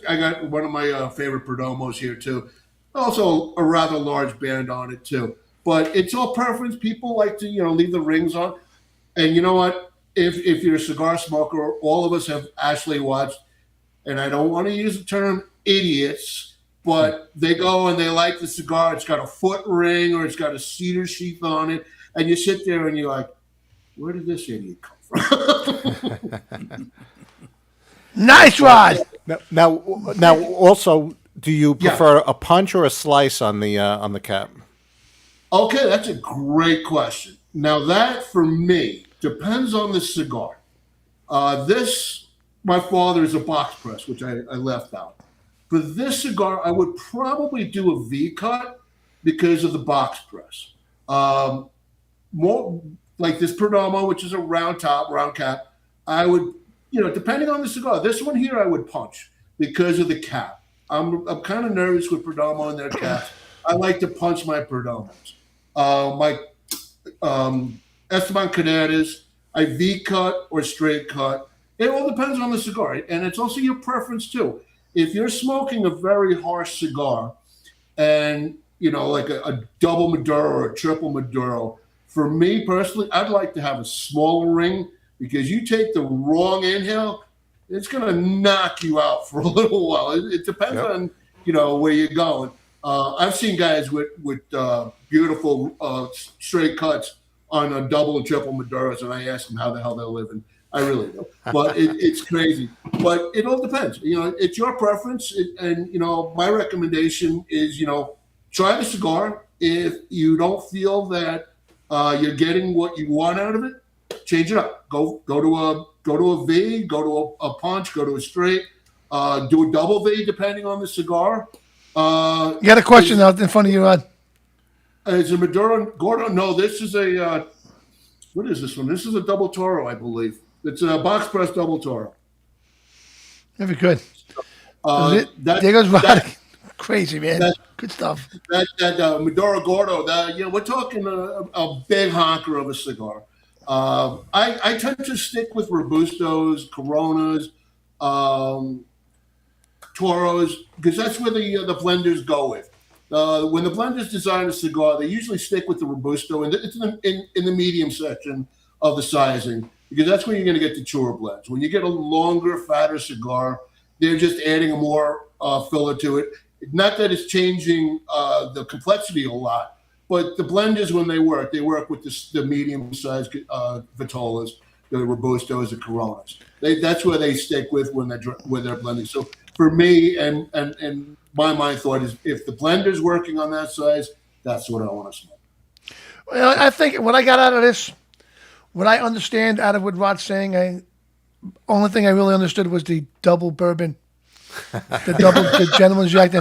I got one of my favorite Perdomos here too. Also a rather large band on it too. But it's all preference. People like to leave the rings on, and you know what? If you're a cigar smoker, all of us have Ashley watched, and I don't want to use the term idiots, but they go and they like the cigar. It's got a foot ring or it's got a cedar sheath on it, and you sit there and you're like, where did this idiot come from? Nice, Rod. Now, also, do you prefer a punch or a slice on the cap? Okay, that's a great question. Now that, for me, depends on the cigar. My father is a box press, which I left out. For this cigar, I would probably do a V cut because of the box press. More like this Perdomo, which is a round top, round cap. I would, depending on the cigar. This one here, I would punch because of the cap. I'm kind of nervous with Perdomo and their caps. I like to punch my Perdomos. My Esteban Canedas, I V cut or straight cut. It all depends on the cigar, and it's also your preference too. If you're smoking a very harsh cigar, and like a double Maduro or a triple Maduro, for me personally, I'd like to have a smaller ring, because you take the wrong inhale, it's going to knock you out for a little while. It depends on where you're going. I've seen guys with beautiful straight cuts on a double and triple Maduros, and I ask them how the hell they're living. I really do. But it's crazy. But it all depends. It's your preference. And my recommendation is, try the cigar. If you don't feel that you're getting what you want out of it, change it up. Go to a V, go to a punch, go to a straight. Do a double V depending on the cigar. You got a question out in front of you, Rod? Is a Maduro Gordo? No, this is a what is this one? This is a double Toro, I believe. It's a box press double Toro. Very good. That, there goes Rod. that- Crazy, man. Good stuff. that Maduro Gordo. We're talking a big honker of a cigar. I tend to stick with Robustos, Coronas, Toros, because that's where the blenders go with. When the blenders design a cigar, they usually stick with the Robusto, and it's in the medium section of the sizing, because that's when you're going to get the truer blends. When you get a longer, fatter cigar, they're just adding a more filler to it. Not that it's changing the complexity a lot, but the blenders, when they work with the medium-sized Vitolas, the Robustos, the Coronas. That's where they stick with when they're blending. So for me, and my mind thought is, if the blender's working on that size, that's what I want to smoke. Well, I think what I got out of this, what I understand out of what Rod's saying, only thing I really understood was the double bourbon, the gentleman's jack.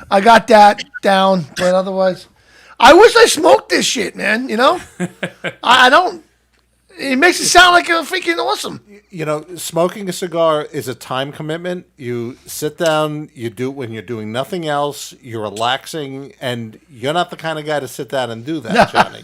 I got that down, but otherwise, I wish I smoked this shit, man. I don't. It makes it sound like a freaking awesome. Smoking a cigar is a time commitment. You sit down, you do it when you're doing nothing else, you're relaxing, and you're not the kind of guy to sit down and do that, Johnny.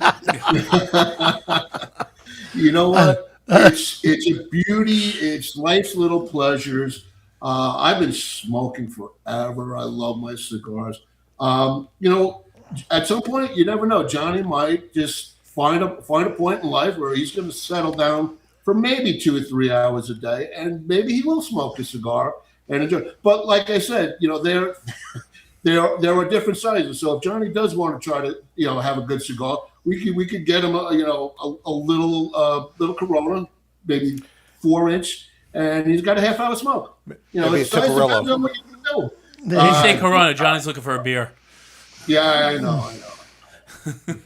You know what? It's a beauty. It's life's little pleasures. I've been smoking forever. I love my cigars. At some point, you never know. Johnny might just find a point in life where he's going to settle down for maybe 2 or 3 hours a day, and maybe he will smoke a cigar and enjoy. But like I said, there are different sizes. So if Johnny does want to try to have a good cigar, we could get him a little Corona, maybe 4-inch, and he's got a half hour smoke. Maybe it's a Cigarillo. nice to what you can do. You say Corona, Johnny's looking for a beer. Yeah, I know.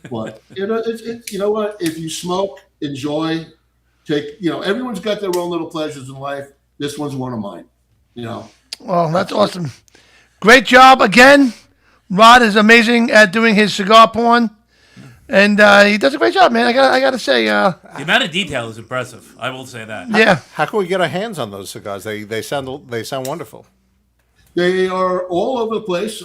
But it's you know what? If you smoke, enjoy. Everyone's got their own little pleasures in life. This one's one of mine. Well, that's awesome. Great job again. Rod is amazing at doing his cigar porn, and he does a great job, man. I got to say. The amount of detail is impressive. I will say that. Yeah. How can we get our hands on those cigars? They sound wonderful. They are all over the place.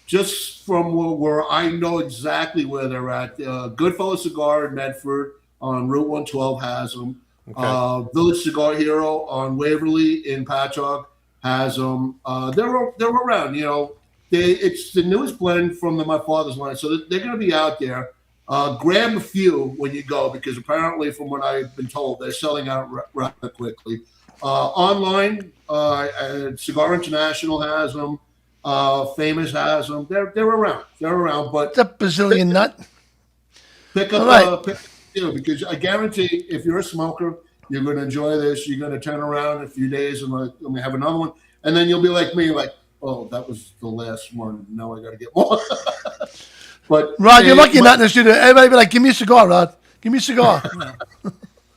Just from where I know exactly where they're at. Goodfellow Cigar in Medford on Route 112 has them. Okay. Village Cigar Hero on Waverly in Patchogue has them. They're around. It's the newest blend from my father's line, so they're going to be out there. Grab a few when you go, because apparently, from what I've been told, they're selling out rather quickly. Online, Cigar International has them. Famous has them. They're around. They're around. But it's a Brazilian nut. Pick up, because I guarantee, if you're a smoker, you're going to enjoy this. You're going to turn around in a few days and let me have another one, and then you'll be like me, like, oh, that was the last one. Now I got to get more. But Rod, you're lucky you're not in the studio. Everybody be like, "Give me a cigar, Rod. Give me a cigar."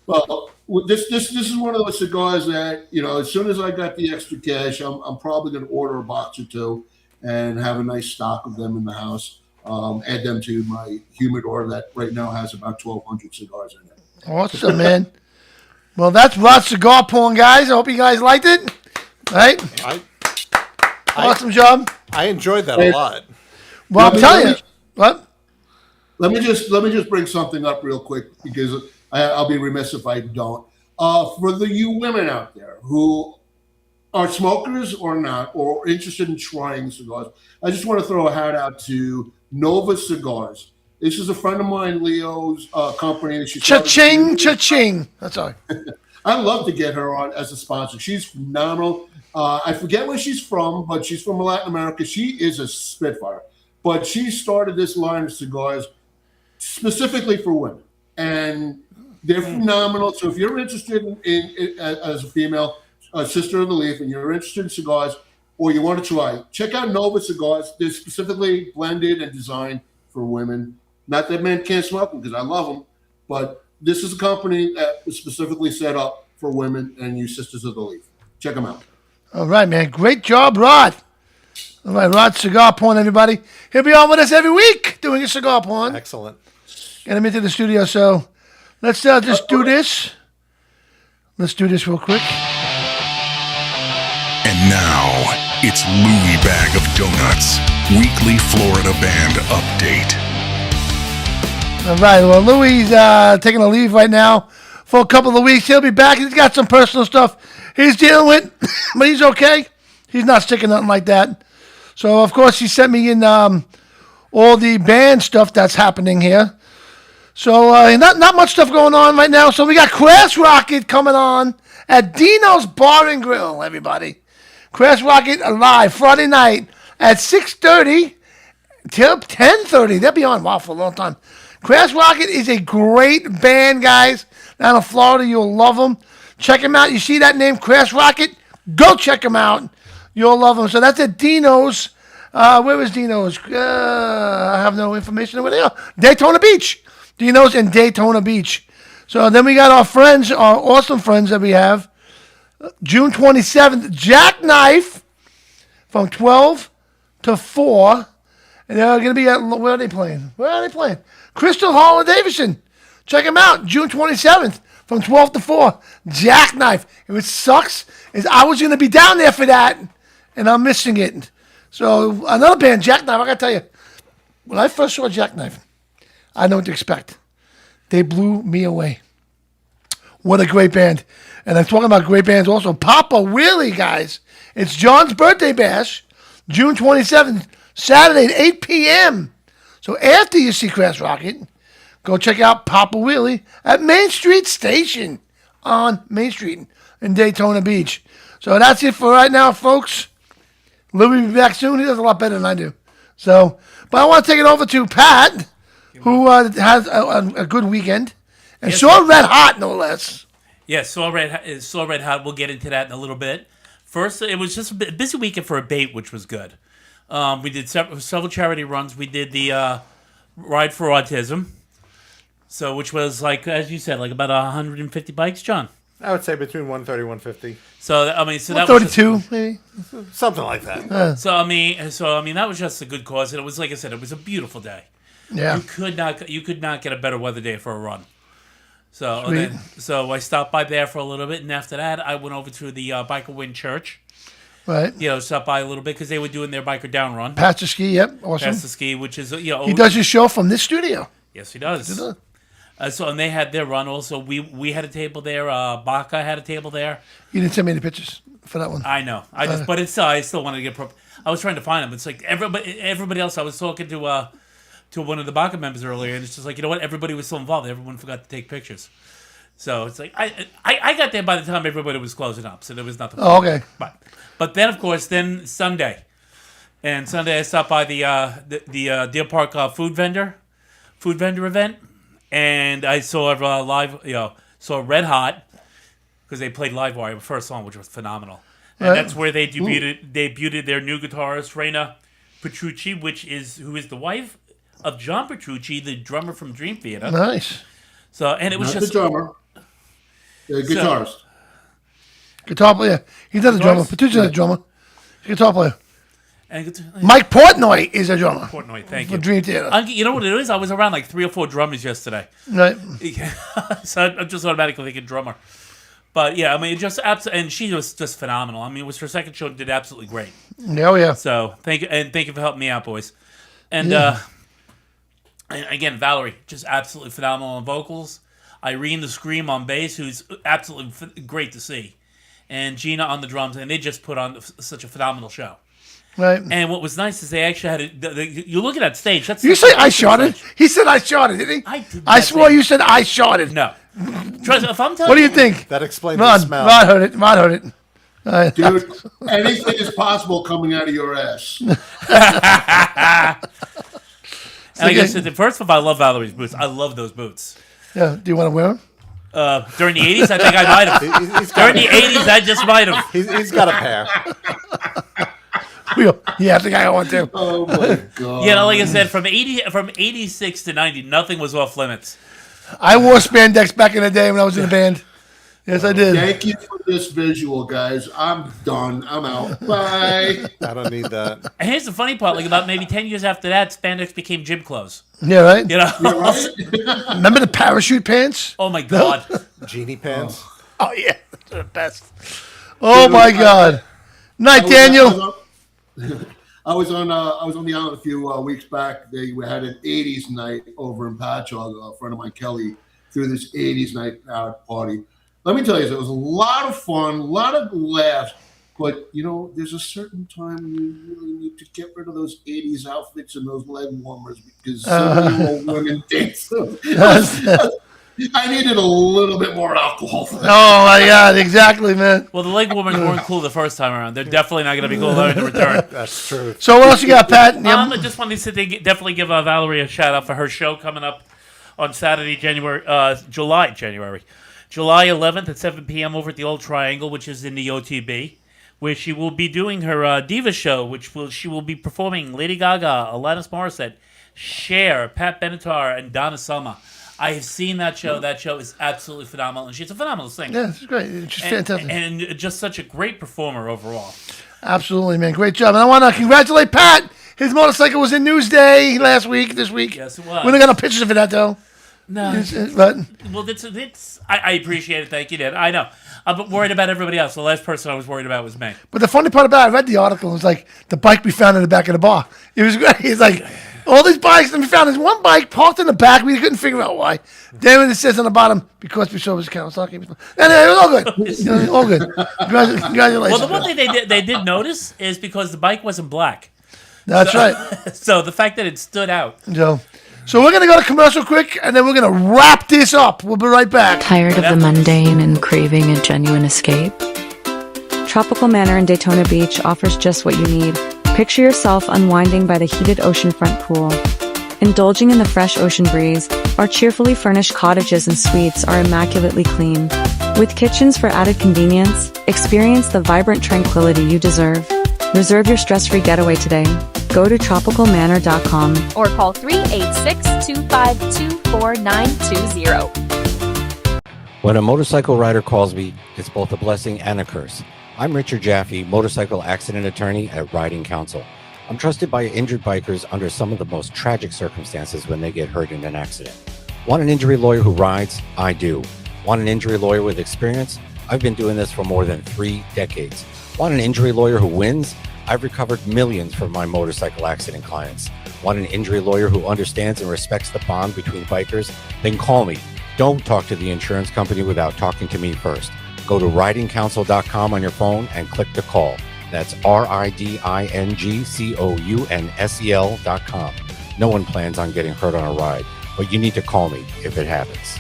Well, this is one of those cigars that, as soon as I got the extra cash, I'm probably going to order a box or two and have a nice stock of them in the house. Add them to my humidor that right now has about 1,200 cigars in it. Awesome, man. Well, that's Rod's cigar porn, guys. I hope you guys liked it. Right? Awesome job. I enjoyed that a lot. Well, I'm telling you. What? Let me just bring something up real quick, because I'll be remiss if I don't. For you women out there who are smokers or not, or interested in trying cigars, I just want to throw a hat out to Nova Cigars. This is a friend of mine, Leo's company. That Cha-ching, cha-ching. That's all. I'd love to get her on as a sponsor. She's phenomenal. I forget where she's from, but she's from Latin America. She is a spitfire. But she started this line of cigars specifically for women. And They're phenomenal. So if you're interested in as a female, sister of the leaf, and you're interested in cigars, or you want to try, check out Nova Cigars. They're specifically blended and designed for women. Not that men can't smoke them, because I love them, but this is a company that was specifically set up for women and you sisters of the leaf. Check them out. All right, man. Great job, Rod. All right, Rod, Cigar Porn, everybody. He'll be on with us every week doing a cigar porn. Excellent. Get him into the studio. So let's just do this. Let's do this real quick. And now, it's Louie Bag of Donuts, weekly Florida band update. All right, well, Louie's taking a leave right now for a couple of weeks. He'll be back. He's got some personal stuff he's dealing with, but he's okay. He's not sick or nothing like that. So, of course, he sent me in all the band stuff that's happening here. So, not much stuff going on right now. So, we got Crash Rocket coming on at Dino's Bar and Grill, everybody. Crash Rocket live Friday night at 6:30 till 10:30. They'll be on, wow, for a long time. Crash Rocket is a great band, guys. Down in Florida, you'll love them. Check them out. You see that name, Crash Rocket? Go check them out. You'll love them. So that's at Dino's. Where is Dino's? I have no information over there. Daytona Beach. Dino's in Daytona Beach. So then we got our friends, our awesome friends that we have. June 27th, Jackknife from 12 to 4. And they're going to be at, where are they playing? Crystal Hall of Davidson. Check them out, June 27th from 12 to 4. Jackknife. It sucks is I was going to be down there for that, and I'm missing it. So another band, Jackknife, I got to tell you, when I first saw Jackknife, I know what to expect. They blew me away. What a great band. And I'm talking about great bands also. Papa Wheelie, guys. It's John's birthday bash, June 27th, Saturday at 8 p.m. So after you see Crash Rocket, go check out Papa Wheelie at Main Street Station on Main Street in Daytona Beach. So that's it for right now, folks. Louie will be back soon. He does a lot better than I do. So, but I want to take it over to Pat, who has a good weekend. And saw Red Hot, no less. Yes, saw Red Hot. We'll get into that in a little bit. First, it was just a busy weekend for a bait, which was good. We did several charity runs. We did the Ride for Autism, so which was like, as you said, like about 150 bikes, John. I would say between 130 and 150. So that was 32, maybe something like that. So I mean, that was just a good cause, and it was like I said, it was a beautiful day. Yeah, you could not get a better weather day for a run. So so I stopped by there for a little bit, and after that, I went over to the Biker Win Church. Right. Stopped by a little bit because they were doing their biker down run. Pastor Ski, yep, awesome. Pastor Ski, which is he does his show from this studio. Yes, he does. And they had their run also. We had a table there. Baca had a table there. You didn't send me any pictures for that one. I know. But it's I still wanted to get. I was trying to find them. It's like everybody else. I was talking to one of the Baca members earlier, and it's just like, you know what? Everybody was so involved. Everyone forgot to take pictures. So it's like I got there by the time everybody was closing up, so there was nothing. Oh, okay. But then of course Sunday I stopped by the Deer Park food vendor event, and I saw saw Red Hot because they played Livewire, the first song, which was phenomenal, and that's where they debuted their new guitarist Raina Petrucci, who is the wife of John Petrucci, the drummer from Dream Theater. Nice. So and it was not just the drummer. The guitarist. Guitar player. He's not a drummer. Petrucci's not a drummer. He's a guitar player. And Mike Portnoy is a drummer. Portnoy, thank you. For Dream Theater. You know what it is? I was around like 3 or 4 drummers yesterday. Right. So I'm just automatically thinking drummer. But yeah, I mean, and she was just phenomenal. I mean, it was her second show, did absolutely great. Oh yeah. So thank you for helping me out, boys. And and again, Valerie, just absolutely phenomenal on vocals. Irene the Scream on bass, who's absolutely great to see. And Gina on the drums, and they just put on such a phenomenal show. Right. And what was nice is they actually had you look at that stage. You say I shot it? He said I shot it, didn't he? I swore you said I shot it. No. Trust, if I'm telling what do you think? That explains the smell. Rod heard it. Rod heard it. Dude, anything is possible coming out of your ass. And like I said, first of all, I love Valerie's boots. I love those boots. Yeah. Do you want to wear them? During the 80s, I think I might have. During the 80s, I just might have. He's got a pair. Yeah, I think I got one too. Oh my god! You know, like I said, from 86 to 90, nothing was off limits. I wore spandex back in the day when I was in a band. Yes, I did. Thank you for this visual, guys. I'm done. I'm out. Bye. I don't need that. And here's the funny part: like about maybe 10 years after that, spandex became gym clothes. Yeah, right. You know? You're right. Remember the parachute pants? Oh my god! Genie pants. Oh yeah, they're the best. Oh my god. Night, Daniel. I was on the island a few weeks back. They had an 80s night over in Patchogue. A friend of mine, Kelly, threw this 80s night out party. Let me tell you, it was a lot of fun, a lot of laughs. But, you know, there's a certain time when you really need to get rid of those 80s outfits and those leg warmers because so many old women dance them. I needed a little bit more alcohol for that. Oh my god, exactly, man. Well, the leg warmers weren't cool the first time around. They're definitely not going to be cool in return. That's true. So what else you got, Pat? I just wanted to definitely give Valerie a shout out for her show coming up on Saturday, July 11th at 7 p.m. over at the Old Triangle, which is in the OTB, where she will be doing her Diva show, she will be performing Lady Gaga, Alanis Morissette, Cher, Pat Benatar, and Donna Summer. I have seen that show. That show is absolutely phenomenal, and she's a phenomenal singer. Yeah, she's great. She's fantastic. And just such a great performer overall. Absolutely, man. Great job. And I want to congratulate Pat. His motorcycle was in Newsday this week. Yes, it was. We don't got no pictures of it that though. No. But Well, I appreciate it. Thank you, Dad. I know. I'm worried about everybody else. The last person I was worried about was me. But the funny part about it, I read the article. It was like the bike we found in the back of the bar. It was great. It's like all these bikes, and we found this one bike parked in the back. We couldn't figure out why. Then when it says on the bottom, because we saw his Kawasaki. Anyway, it was all good. All good. Congratulations. Well, the one thing they did notice is because the bike wasn't black. That's right. So the fact that it stood out. So we're going to go to commercial quick, and then we're going to wrap this up. We'll be right back. Tired of the mundane and craving a genuine escape? Tropical Manor in Daytona Beach offers just what you need. Picture yourself unwinding by the heated oceanfront pool. Indulging in the fresh ocean breeze, our cheerfully furnished cottages and suites are immaculately clean. With kitchens for added convenience, experience the vibrant tranquility you deserve. Reserve your stress-free getaway today. Go to tropicalmanor.com or call 386-252-4920. When a motorcycle rider calls me, it's both a blessing and a curse. I'm Richard Jaffe, motorcycle accident attorney at Riding Counsel. I'm trusted by injured bikers under some of the most tragic circumstances when they get hurt in an accident. Want an injury lawyer who rides? I do. Want an injury lawyer with experience? I've been doing this for more than 3 decades. Want an injury lawyer who wins? I've recovered millions from my motorcycle accident clients. Want an injury lawyer who understands and respects the bond between bikers? Then call me. Don't talk to the insurance company without talking to me first. Go to ridingcounsel.com on your phone and click to call. That's ridingcounsel.com. No one plans on getting hurt on a ride, but you need to call me if it happens.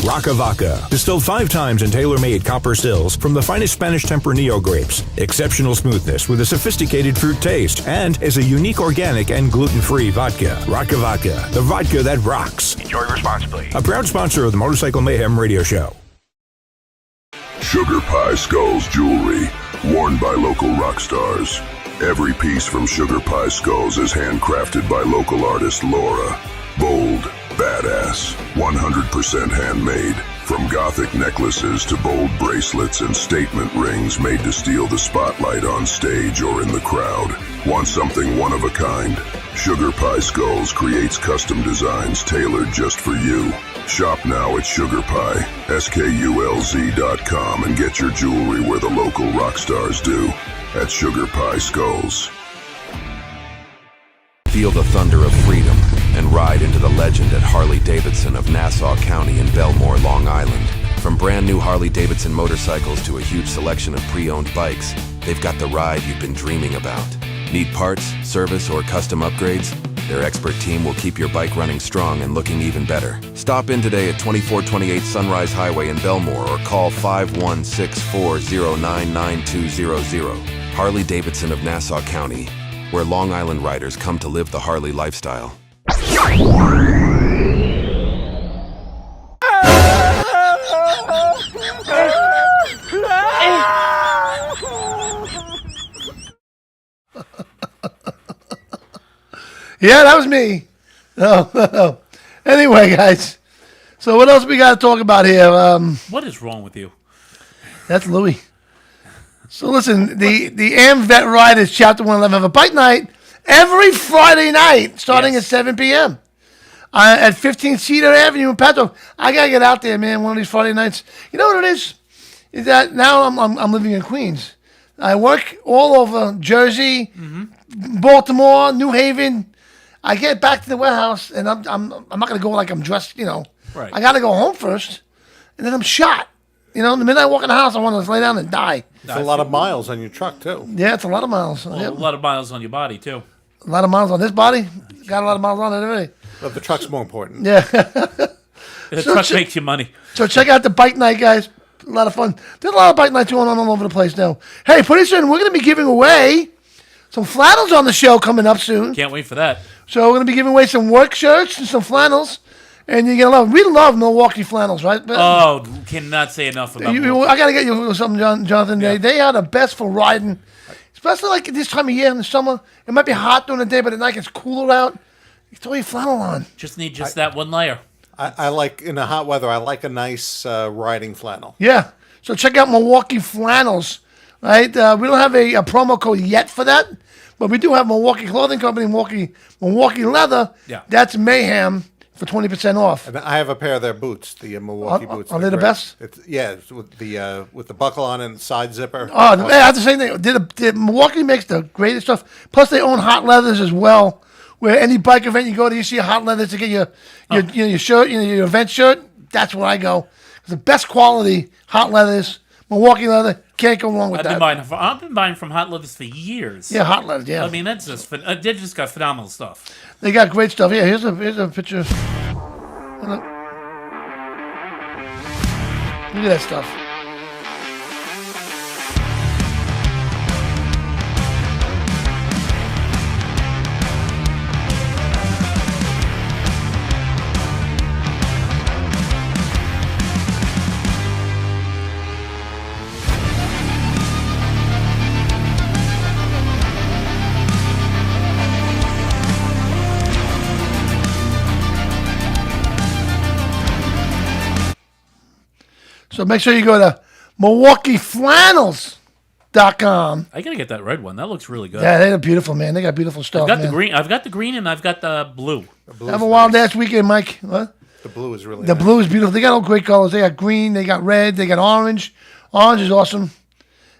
Rocca Vaca, distilled 5 times in tailor-made copper stills from the finest Spanish Tempranillo grapes. Exceptional smoothness with a sophisticated fruit taste and is a unique organic and gluten-free vodka. Rocca Vaca, the vodka that rocks. Enjoy responsibly. A proud sponsor of the Motorcycle Mayhem Radio Show. Sugar Pie Skulls jewelry, worn by local rock stars. Every piece from Sugar Pie Skulls is handcrafted by local artist Laura. Bold, badass, 100% handmade. From gothic necklaces to bold bracelets and statement rings made to steal the spotlight on stage or in the crowd. Want something one of a kind? Sugar Pie Skulls creates custom designs tailored just for you. Shop now at SugarPie.com and get your jewelry where the local rock stars do, at Sugar Pie Skulls. Feel the thunder of freedom and ride into the legend at Harley-Davidson of Nassau County in Belmore, Long Island. From brand new Harley-Davidson motorcycles to a huge selection of pre-owned bikes, they've got the ride you've been dreaming about. Need parts, service, or custom upgrades? Their expert team will keep your bike running strong and looking even better. Stop in today at 2428 Sunrise Highway in Belmore or call 516-409-9200. Harley-Davidson of Nassau County, where Long Island riders come to live the Harley lifestyle. Yeah, that was me. Oh. Anyway, guys. So what else we got to talk about here? What is wrong with you? That's Louis. So listen, the Am Vet Riders Chapter 111 have a bike night every Friday night starting at 7 p.m. At 15 Cedar Avenue in Pato. I got to get out there, man, one of these Friday nights. You know what it is? Is that now I'm living in Queens. I work all over Jersey, Baltimore, New Haven. I get back to the warehouse, and I'm not going to go like I'm dressed, Right. I got to go home first, and then I'm shot. The minute I walk in the house, I want to lay down and die. It's a lot of miles on your truck, too. Yeah, it's a lot of miles. Well, Yep. a lot of miles on your body, too. A lot of miles on this body. Got a lot of miles on it already. But the truck's more important. Yeah. The truck makes you money. So check out the bike night, guys. A lot of fun. There's a lot of bike nights going on all over the place now. Hey, pretty soon we're going to be giving away some flannels on the show coming up soon. Can't wait for that. So we're going to be giving away some work shirts and some flannels. And you're going to love. We love Milwaukee Flannels, right? Oh, cannot say enough about Milwaukee. I got to get you something, Jonathan. Yeah. They are the best for riding, especially like this time of year in the summer. It might be hot during the day, but at night it's cooler out. You throw your flannel on. Just need that one layer. I like, in the hot weather, I like a nice riding flannel. Yeah. So check out Milwaukee Flannels, right? We don't have a promo code yet for that, but we do have Milwaukee Clothing Company, Milwaukee Leather. Yeah. That's Mayhem for 20% off. And I have a pair of their boots, the Milwaukee boots. Are they the great. best? It's with the buckle on and side zipper. Oh, I have the same thing. Milwaukee makes the greatest stuff. Plus, they own hot leathers as well. Where any bike event you go to, you see a hot leather to get your shirt, your event shirt. That's where I go. The best quality hot leathers, Milwaukee leather, can't go wrong with that. I've been buying from Hot Leathers for years. Yeah, hot leather. Yeah. I mean, that's just they just got phenomenal stuff. They got great stuff. Yeah, here's a picture. Look at that stuff. So make sure you go to MilwaukeeFlannels.com. I gotta get that red one. That looks really good. Yeah, they're beautiful, man. They got beautiful stuff. I've got man. the green. I've got the green, and I've got the blue. Have a wild ass weekend, Mike. What? The blue is really The nice. blue is beautiful. They got all great colors. They got green. They got red. They got orange. Orange is awesome.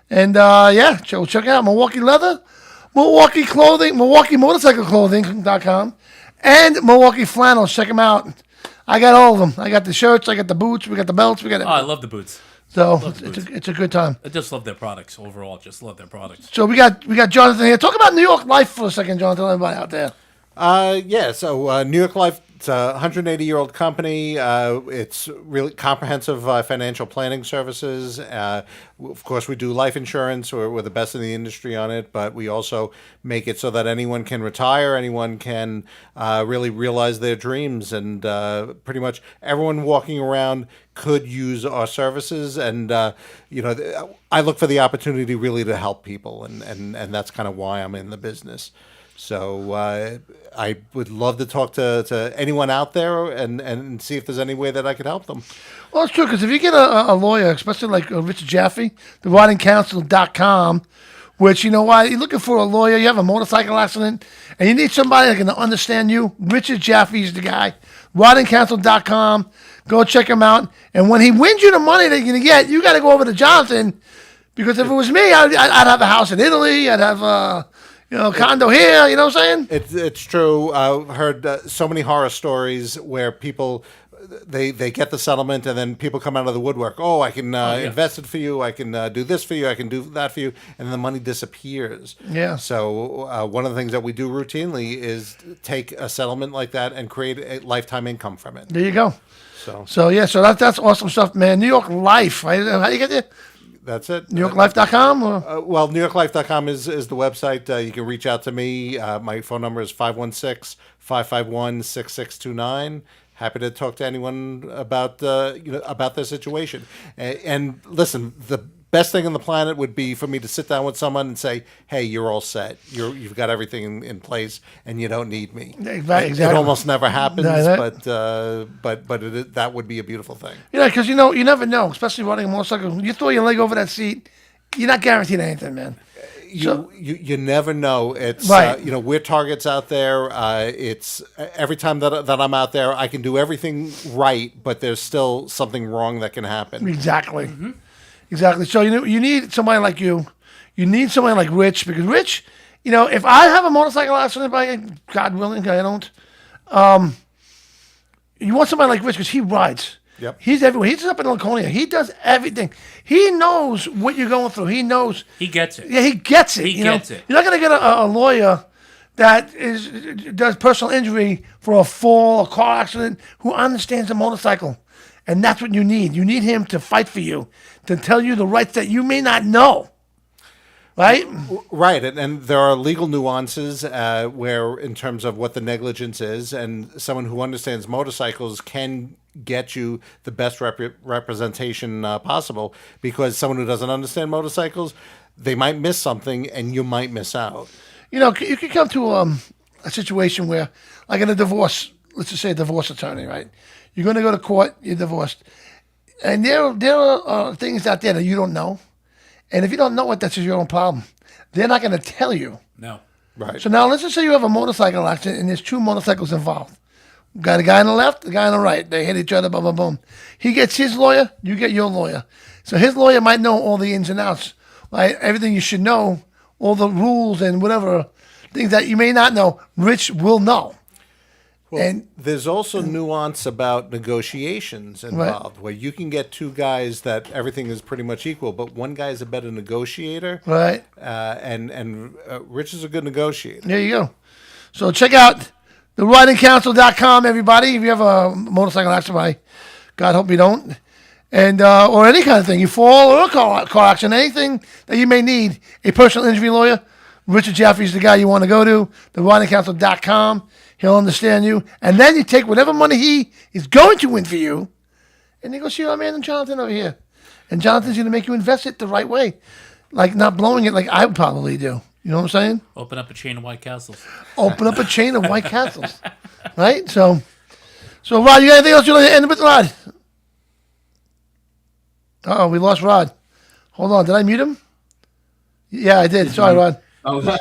And yeah, so check it out Milwaukee Leather, Milwaukee Clothing, MilwaukeeMotorcycleClothing.com, and Milwaukee Flannels. Check them out. I got all of them. I got the shirts. I got the boots. We got the belts. We got it. Oh, I love the boots. So Love the boots. it's a good time. I just love their products overall. Just love their products. So we got Jonathan here. Talk about New York Life for a second, Jonathan. Everybody out there. Yeah, so New York Life, it's a 180-year-old company. It's really comprehensive financial planning services. Of course, we do life insurance. We're the best in the industry on it, but we also make it so that anyone can retire, anyone can really realize their dreams, and pretty much everyone walking around could use our services. And, I look for the opportunity really to help people, and that's kind of why I'm in the business. So I would love to talk to anyone out there and see if there's any way that I could help them. Well, it's true, because if you get a lawyer, especially like Richard Jaffe, the ridingcouncil.com, which, you know why, you're looking for a lawyer, you have a motorcycle accident, and you need somebody that can understand you, Richard Jaffe is the guy. Ridingcouncil.com, go check him out. And when he wins you the money that you're going to get, you got to go over to Jonathan, because if it was me, I'd have a house in Italy, I'd have condo here, you know what I'm saying? It's true. I've heard so many horror stories where people, they get the settlement and then people come out of the woodwork. Oh, I can invest it for you. I can do this for you. I can do that for you. And the money disappears. Yeah. So one of the things that we do routinely is take a settlement like that and create a lifetime income from it. There you go. So So that's awesome stuff, man. New York Life. Right? How do you get there? That's it. NewYorkLife.com? Or? Well, NewYorkLife.com is the website. You can reach out to me. My phone number is 516-551-6629. Happy to talk to anyone about about their situation. And listen, the best thing on the planet would be for me to sit down with someone and say, "Hey, you're all set. You've got everything in place, and you don't need me." Exactly. It almost never happens, No, but that would be a beautiful thing. Yeah, because you never know, especially riding a motorcycle. You throw your leg over that seat, you're not guaranteed anything, man. You never know. It's right. We're targets out there. It's every time that I'm out there, I can do everything right, but there's still something wrong that can happen. Exactly. Mm-hmm. Exactly. So you need somebody like you. You need somebody like Rich, because Rich, if I have a motorcycle accident, God willing, I don't. You want somebody like Rich because he rides. Yep. He's everywhere. He's up in Laconia. He does everything. He knows what you're going through. He knows. He gets it. Yeah, he gets it. He gets it. You're not going to get a lawyer that does personal injury for a fall, a car accident, who understands a motorcycle. And that's what you need. You need him to fight for you, to tell you the rights that you may not know. Right? Right. And there are legal nuances where, in terms of what the negligence is, and someone who understands motorcycles can get you the best representation possible, because someone who doesn't understand motorcycles, they might miss something and you might miss out. You could come to a situation where, like in a divorce, let's just say a divorce attorney, right? You're going to go to court, you're divorced. And there are things out there that you don't know. And if you don't know it, that's your own problem. They're not going to tell you. No. Right. So now let's just say you have a motorcycle accident and there's two motorcycles involved. Got a guy on the left, a guy on the right. They hit each other, boom, boom, boom. He gets his lawyer, you get your lawyer. So his lawyer might know all the ins and outs, right? Everything you should know, all the rules and whatever things that you may not know, Rich will know. Well, and there's also nuance about negotiations involved, where you can get two guys that everything is pretty much equal, but one guy is a better negotiator. Right. And Rich is a good negotiator. There you go. So check out theridingcouncil.com, everybody. If you have a motorcycle accident, God hope you don't, and or any kind of thing, you fall or a car accident, anything that you may need a personal injury lawyer, Richard Jaffe is the guy you want to go to, theridingcouncil.com. He'll understand you. And then you take whatever money he is going to win for you, and you go see our man Jonathan over here. And Jonathan's going to make you invest it the right way. Like not blowing it like I would probably do. You know what I'm saying? Open up a chain of White Castles. Open up a chain of White Castles. Right? So Rod, you got anything else you want to end with, Rod? Uh-oh, we lost Rod. Hold on. Did I mute him? Yeah, I did. Sorry, Rod. All right.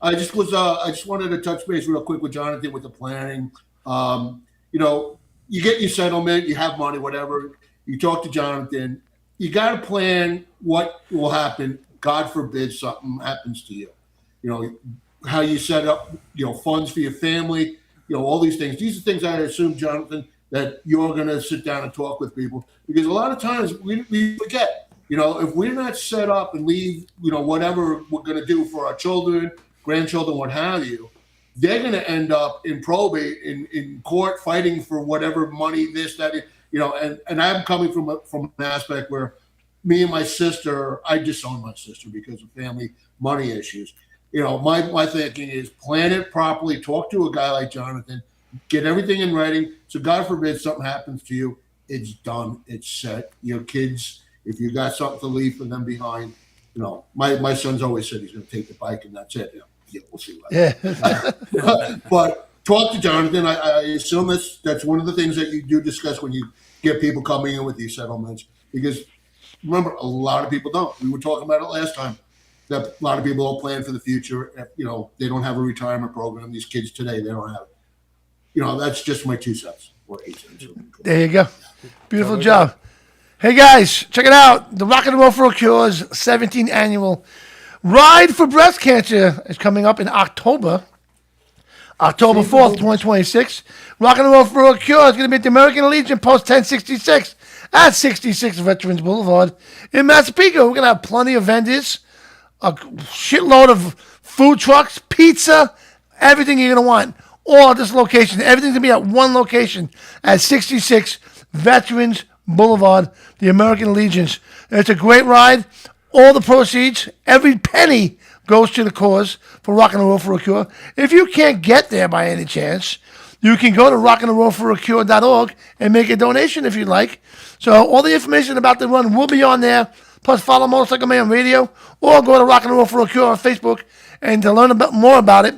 I just wanted to touch base real quick with Jonathan with the planning. You get your settlement, you have money, whatever. You talk to Jonathan. You got to plan what will happen. God forbid something happens to you. How you set up, funds for your family, all these things. These are things I assume, Jonathan, that you're going to sit down and talk with people, because a lot of times we forget. If we're not set up and leave, whatever we're going to do for our children, grandchildren, what have you, they're going to end up in probate, in court, fighting for whatever money, this, that, and I'm coming from an aspect where me and my sister, I disowned my sister because of family money issues. My thinking is plan it properly, talk to a guy like Jonathan, get everything in writing. So God forbid something happens to you, it's done, it's set. Your kids, if you got something to leave for them behind, my son's always said he's going to take the bike and that's it. Yeah, we'll see. But talk to Jonathan. I assume that's one of the things that you do discuss when you get people coming in with these settlements, because remember, a lot of people don't. We were talking about it last time, that a lot of people don't plan for the future. They don't have a retirement program. These kids today, they don't have it. That's just my 2 cents or 8 cents. There you go. Beautiful job. Hey guys, check it out. The Rock and Roll for a Cure's 17th annual Ride for Breast Cancer is coming up in October 4th, 2026. Rock and Roll for a Cure is going to be at the American Legion, Post 1066 at 66 Veterans Boulevard in Massapequa. We're going to have plenty of vendors, a shitload of food trucks, pizza, everything you're going to want. All at this location. Everything's going to be at one location at 66 Veterans Boulevard, the American Legions. It's a great ride. All the proceeds, every penny goes to the cause for Rock and Roll for a Cure. If you can't get there by any chance, you can go to rockandrollforacure.org and make a donation if you'd like. So all the information about the run will be on there. Plus follow Motorcycle Man Radio or go to Rock and Roll for a Cure on Facebook and to learn more about it.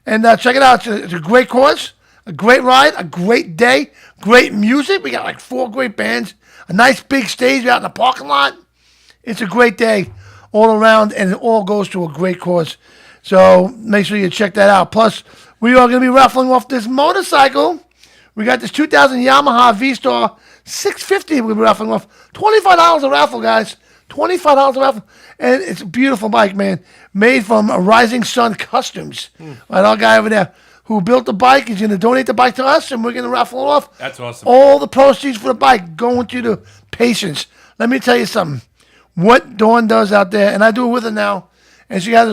And check it out. It's a great cause, a great ride, a great day, great music. We got like 4 great bands, a nice big stage out in the parking lot. It's a great day all around, and it all goes to a great cause. So make sure you check that out. Plus, we are going to be raffling off this motorcycle. We got this 2000 Yamaha V-Star 650 we'll be raffling off. $25 a raffle, guys. $25 a raffle. And it's a beautiful bike, man. Made from a Rising Sun Customs. Right, our guy over there who built the bike is going to donate the bike to us, and we're going to raffle it off. That's awesome. All the proceeds for the bike going to the patients. Let me tell you something. What Dawn does out there, and I do it with her now, and she has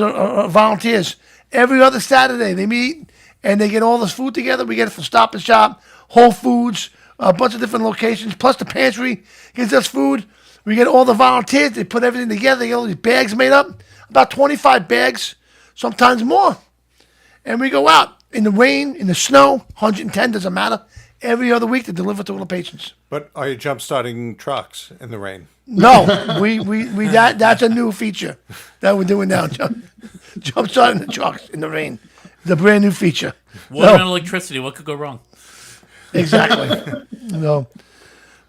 volunteers. Every other Saturday they meet, and they get all this food together. We get it from Stop and Shop, Whole Foods, a bunch of different locations, plus the pantry gives us food. We get all the volunteers. They put everything together. They get all these bags made up, about 25 bags, sometimes more. And we go out in the rain, in the snow, 110, doesn't matter, every other week to deliver to all the patients. But are you jump starting trucks in the rain? No, that's a new feature that we're doing now. Jump starting the trucks in the rain. It's a brand new feature. Water and electricity, what could go wrong? Exactly. No.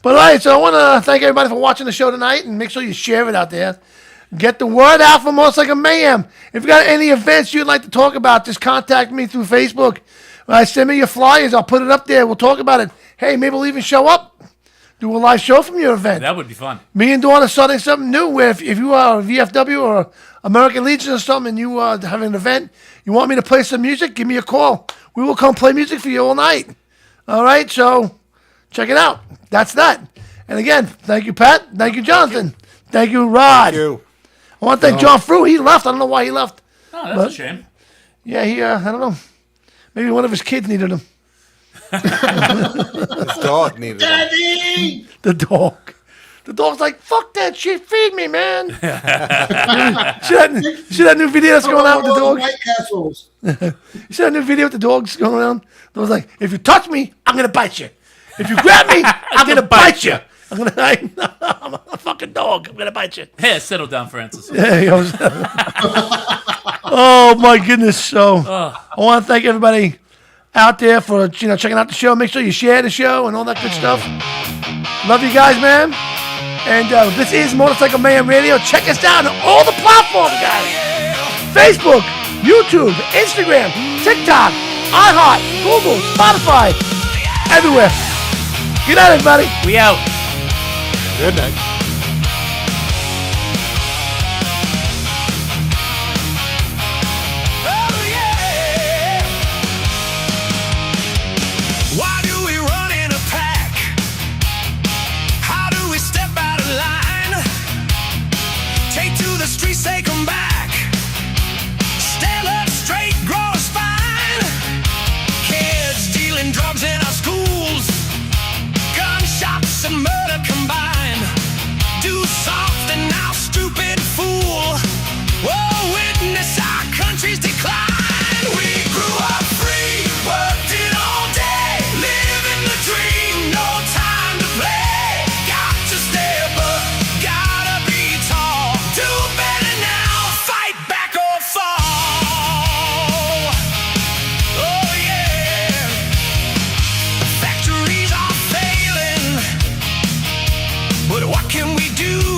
But all right, so I want to thank everybody for watching the show tonight, and make sure you share it out there. Get the word out for Motorcycle Mayhem. If you got any events you'd like to talk about, just contact me through Facebook. Send me your flyers. I'll put it up there. We'll talk about it. Hey, maybe we'll even show up. Do a live show from your event. That would be fun. Me and Dawn are starting something new where if you are a VFW or American Legion or something and you are having an event, you want me to play some music, give me a call. We will come play music for you all night. All right, so check it out. That's that. And again, thank you, Pat. Thank you, Jonathan. Thank you, Rod. Thank you. I want to thank John Frew. He left. I don't know why he left. Oh, that's a shame. Yeah, I don't know. Maybe one of his kids needed him. His dog needed him. Daddy! The dog. The dog's like, fuck that shit. Feed me, man. see that new video that's going out with the dog? White Castles. You see that new video with the dogs going around? The dog's like, if you touch me, I'm going to bite you. If you grab me, I'm going to bite you. I'm a fucking dog. I'm going to bite you. Hey, settle down, Francis. Yeah, he goes, oh, my goodness. So I want to thank everybody out there for checking out the show. Make sure you share the show and all that good stuff. Love you guys, man. And this is Motorcycle Mayhem Radio. Check us out on all the platforms, guys. Facebook, YouTube, Instagram, TikTok, iHeart, Google, Spotify, everywhere. Good night, everybody. We out. Good night. Why do we run in a pack? How do we step out of line? Take to the streets, say come back. Stand up straight, grow a spine. Kids dealing drugs in our schools. Gunshots and murder combined. Do something now, stupid fool. Oh, witness our country's decline. We grew up free, worked it all day. Living the dream, no time to play. Got to step up, gotta be tall. Do better now, fight back or fall. Oh yeah. Factories are failing, but what can we do?